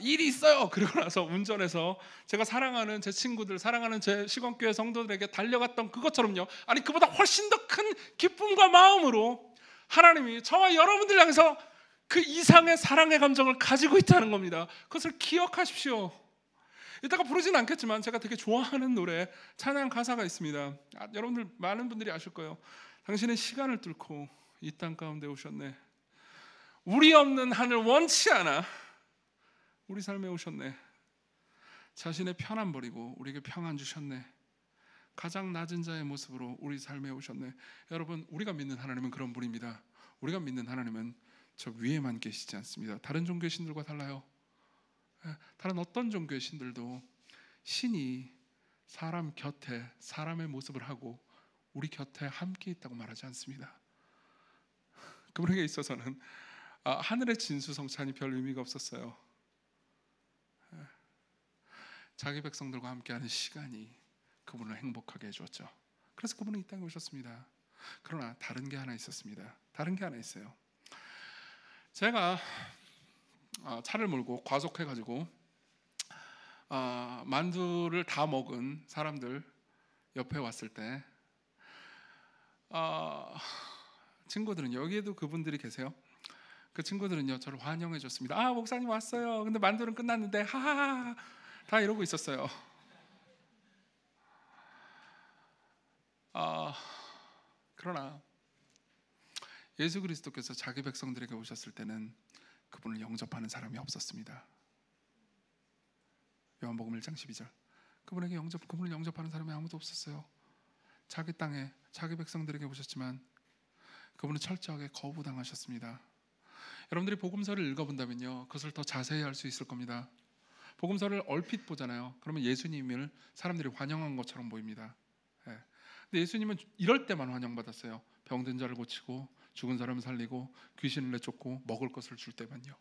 일이 있어요 그러고 나서 운전해서 제가 사랑하는 제 친구들, 사랑하는 제 시건교회 성도들에게 달려갔던 그것처럼요, 아니 그보다 훨씬 더 큰 기쁨과 마음으로 하나님이 저와 여러분들 향해서 그 이상의 사랑의 감정을 가지고 있다는 겁니다. 그것을 기억하십시오. 이따가 부르지는 않겠지만 제가 되게 좋아하는 노래 찬양 가사가 있습니다. 여러분들 많은 분들이 아실 거예요. 당신은 시간을 뚫고 이 땅 가운데 오셨네. 우리 없는 하늘 원치 않아 우리 삶에 오셨네. 자신의 편안 버리고 우리에게 평안 주셨네. 가장 낮은 자의 모습으로 우리 삶에 오셨네. 여러분, 우리가 믿는 하나님은 그런 분입니다. 우리가 믿는 하나님은 저 위에만 계시지 않습니다. 다른 종교의 신들과 달라요. 다른 어떤 종교의 신들도 신이 사람 곁에 사람의 모습을 하고 우리 곁에 함께 있다고 말하지 않습니다. 그분에게 있어서는 하늘의 진수성찬이 별 의미가 없었어요. 자기 백성들과 함께하는 시간이 그분을 행복하게 해주었죠. 그래서 그분은 이 땅에 오셨습니다. 그러나 다른 게 하나 있었습니다. 다른 게 하나 있어요. 제가 차를 몰고 과속해가지고 만두를 다 먹은 사람들 옆에 왔을 때 친구들은, 여기에도 그분들이 계세요. 그 친구들은요 저를 환영해 줬습니다. 목사님 왔어요. 근데 만두는 끝났는데 하하하 다 이러고 있었어요. 그러나 예수 그리스도께서 자기 백성들에게 오셨을 때는 그분을 영접하는 사람이 없었습니다. 요한복음 1장 12절 그분을 영접하는 사람이 아무도 없었어요. 자기 땅에 자기 백성들에게 오셨지만 그분은 철저하게 거부당하셨습니다. 여러분들이 복음서를 읽어본다면요, 그것을 더 자세히 알 수 있을 겁니다. 복음서를 얼핏 보잖아요. 그러면 예수님을 사람들이 환영한 것처럼 보입니다. 예. 근데 예수님은 이럴 때만 환영받았어요. 병든 자를 고치고 죽은 사람을 살리고 귀신을 내쫓고 먹을 것을 줄 때만요.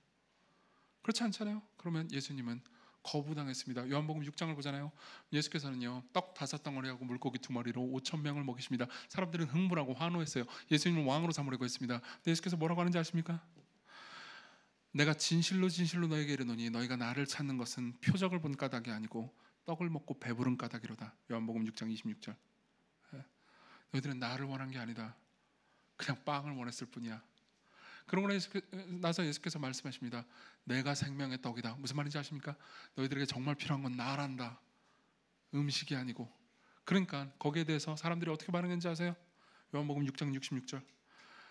그렇지 않잖아요. 그러면 예수님은 거부당했습니다. 요한복음 6장을 보잖아요. 예수께서는요, 떡 5덩어리하고 물고기 2마리로 5,000명을 먹이십니다. 사람들은 흥분하고 환호했어요. 예수님은 왕으로 삼으려고 했습니다. 근데 예수께서 뭐라고 하는지 아십니까? 내가 진실로 진실로 너에게 이르노니 너희가 나를 찾는 것은 표적을 본 까닭이 아니고 떡을 먹고 배부른 까닭이로다. 요한복음 6장 26절. 너희들은 나를 원한 게 아니다. 그냥 빵을 원했을 뿐이야. 그러고 나서 예수께서 말씀하십니다. 내가 생명의 떡이다. 무슨 말인지 아십니까? 너희들에게 정말 필요한 건 나란다. 음식이 아니고. 그러니까 거기에 대해서 사람들이 어떻게 반응했는지 아세요? 요한복음 6장 66절.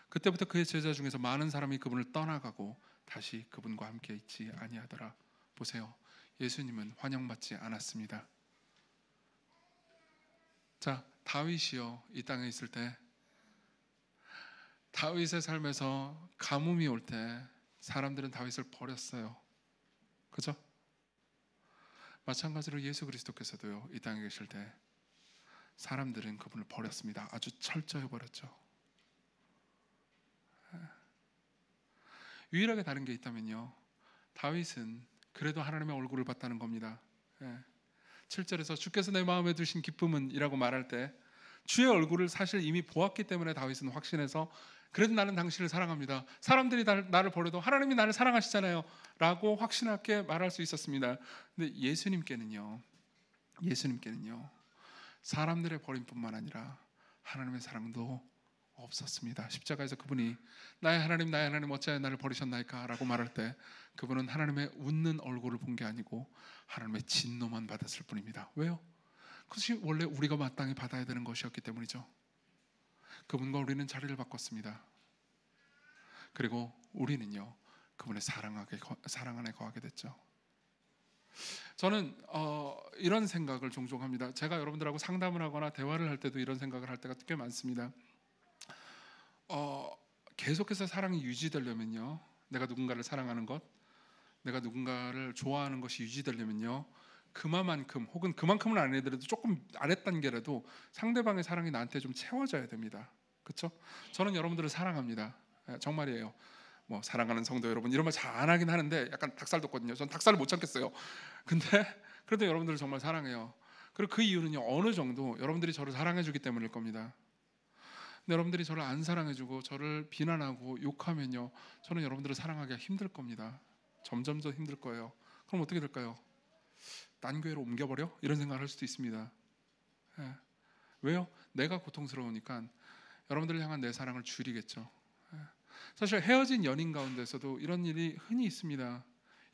그때부터 그의 제자 중에서 많은 사람이 그분을 떠나가고 다시 그분과 함께 있지 아니하더라. 보세요. 예수님은 환영받지 않았습니다. 자, 다윗이요, 이 땅에 있을 때 다윗의 삶에서 가뭄이 올 때 사람들은 다윗을 버렸어요. 그죠? 마찬가지로 예수 그리스도께서도요, 이 땅에 계실 때 사람들은 그분을 버렸습니다. 아주 철저히 버렸죠. 유일하게 다른 게 있다면요, 다윗은 그래도 하나님의 얼굴을 봤다는 겁니다. 7절에서 주께서 내 마음에 두신 기쁨은 이라고 말할 때 주의 얼굴을 사실 이미 보았기 때문에 다윗은 확신해서 그래도 나는 당신을 사랑합니다. 사람들이 나를 버려도 하나님이 나를 사랑하시잖아요 라고 확신하게 말할 수 있었습니다. 근데 예수님께는요 사람들의 버림뿐만 아니라 하나님의 사랑도 없었습니다. 십자가에서 그분이 나의 하나님 어찌하여 나를 버리셨나이까 라고 말할 때 그분은 하나님의 웃는 얼굴을 본 게 아니고 하나님의 진노만 받았을 뿐입니다. 왜요? 그것이 원래 우리가 마땅히 받아야 되는 것이었기 때문이죠. 그분과 우리는 자리를 바꿨습니다. 그리고 우리는요, 그분의 사랑 안에 거하게 됐죠. 저는 이런 생각을 종종 합니다. 제가 여러분들하고 상담을 하거나 대화를 할 때도 이런 생각을 할 때가 꽤 많습니다. 계속해서 사랑이 유지되려면요, 내가 누군가를 사랑하는 것, 내가 누군가를 좋아하는 것이 유지되려면요, 그만큼 혹은 그만큼은 안 해더라도 조금 아랫단계라도 상대방의 사랑이 나한테 좀 채워져야 됩니다. 그렇죠? 저는 여러분들을 사랑합니다. 정말이에요. 뭐 사랑하는 성도 여러분 이런 말 잘 안 하긴 하는데 약간 닭살 돋거든요. 전 닭살을 못 참겠어요. 근데 그래도 여러분들을 정말 사랑해요. 그리고 그 이유는요, 어느 정도 여러분들이 저를 사랑해주기 때문일 겁니다. 근데 여러분들이 저를 안 사랑해주고 저를 비난하고 욕하면요, 저는 여러분들을 사랑하기가 힘들 겁니다. 점점 더 힘들 거예요. 그럼 어떻게 될까요? 딴 교회로 옮겨버려? 이런 생각을 할 수도 있습니다. 왜요? 내가 고통스러우니까 여러분들을 향한 내 사랑을 줄이겠죠. 사실 헤어진 연인 가운데서도 이런 일이 흔히 있습니다.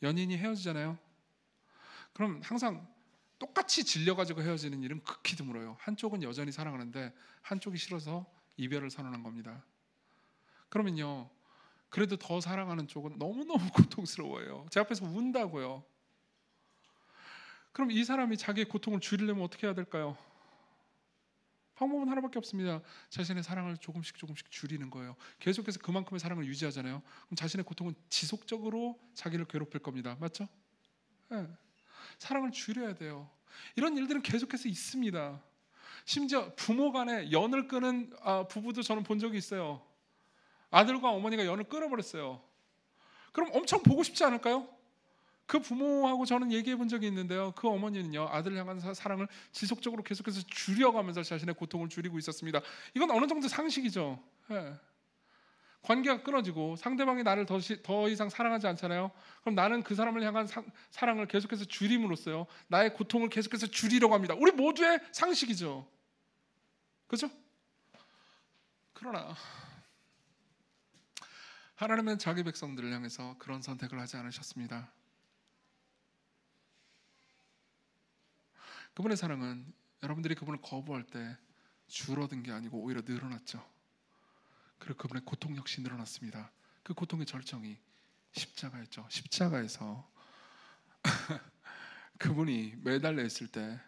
연인이 헤어지잖아요. 그럼 항상 똑같이 질려가지고 헤어지는 일은 극히 드물어요. 한쪽은 여전히 사랑하는데 한쪽이 싫어서 이별을 선언한 겁니다. 그러면요, 그래도 더 사랑하는 쪽은 너무너무 고통스러워요. 제 앞에서 운다고요. 그럼 이 사람이 자기의 고통을 줄이려면 어떻게 해야 될까요? 방법은 하나밖에 없습니다. 자신의 사랑을 조금씩 줄이는 거예요. 계속해서 그만큼의 사랑을 유지하잖아요. 그럼 자신의 고통은 지속적으로 자기를 괴롭힐 겁니다. 맞죠? 사랑을 줄여야 돼요. 이런 일들은 계속해서 있습니다. 심지어 부모 간에 연을 끄는 부부도 저는 본 적이 있어요. 아들과 어머니가 연을 끊어버렸어요. 그럼 엄청 보고 싶지 않을까요? 그 부모하고 저는 얘기해 본 적이 있는데요, 그 어머니는요, 아들을 향한 사랑을 지속적으로 계속해서 줄여가면서 자신의 고통을 줄이고 있었습니다. 이건 어느 정도 상식이죠. 관계가 끊어지고 상대방이 나를 더 이상 사랑하지 않잖아요. 그럼 나는 그 사람을 향한 사랑을 계속해서 줄임으로써요, 나의 고통을 계속해서 줄이려고 합니다. 우리 모두의 상식이죠. 그렇죠? 그러나 하나님은 자기 백성들을 향해서 그런 선택을 하지 않으셨습니다. 그분의 사랑은 여러분들이 그분을 거부할 때 줄어든 게 아니고 오히려 늘어났죠. 그리고 그분의 고통 역시 늘어났습니다. 그 고통의 절정이 십자가였죠. 십자가에서 그분이 매달려 있을 때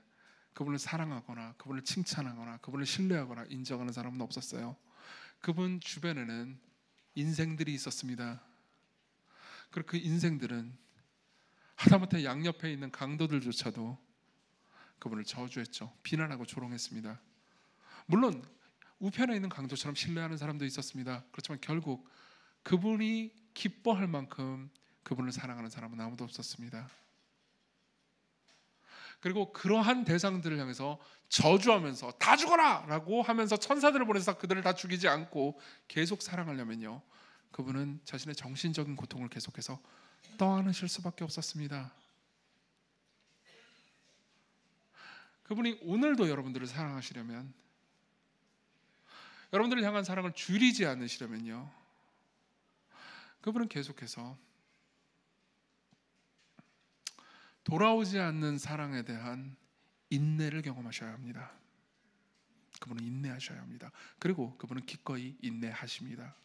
그분을 사랑하거나 그분을 칭찬하거나 그분을 신뢰하거나 인정하는 사람은 없었어요. 그분 주변에는 인생들이 있었습니다. 그리고 그 인생들은 하다못해 양옆에 있는 강도들조차도 그분을 저주했죠. 비난하고 조롱했습니다. 물론 우편에 있는 강도처럼 신뢰하는 사람도 있었습니다. 그렇지만 결국 그분이 기뻐할 만큼 그분을 사랑하는 사람은 아무도 없었습니다. 그리고 그러한 대상들을 향해서 저주하면서 다 죽어라! 라고 하면서 천사들을 보내서 그들을 다 죽이지 않고 계속 사랑하려면요, 그분은 자신의 정신적인 고통을 계속해서 떠안으실 수밖에 없었습니다. 그분이 오늘도 여러분들을 사랑하시려면, 여러분들을 향한 사랑을 줄이지 않으시려면요, 그분은 계속해서 돌아오지 않는 사랑에 대한 인내를 경험하셔야 합니다. 그분은 인내하셔야 합니다. 그리고 그분은 기꺼이 인내하십니다.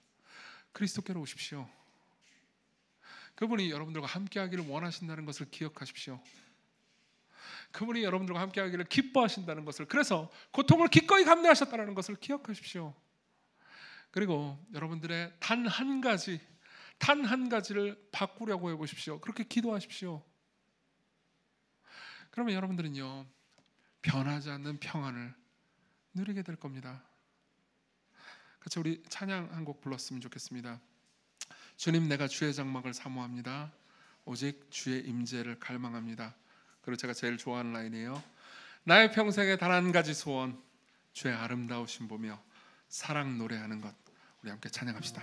그리스도께로 오십시오. 그분이 여러분들과 함께하기를 원하신다는 것을 기억하십시오. 그분이 여러분들과 함께하기를 기뻐하신다는 것을, 그래서 고통을 기꺼이 감내하셨다는 것을 기억하십시오. 그리고 여러분들의 단 한 가지를 바꾸려고 해보십시오. 그렇게 기도하십시오. 그러면 여러분들은요, 변하지 않는 평안을 누리게 될 겁니다. 같이 우리 찬양 한 곡 불렀으면 좋겠습니다. 주님, 내가 주의 장막을 사모합니다. 오직 주의 임재를 갈망합니다. 그리고 제가 제일 좋아하는 라인이에요. 나의 평생에 단 한 가지 소원, 주의 아름다우신 보며 사랑 노래하는 것. 우리 함께 찬양합시다.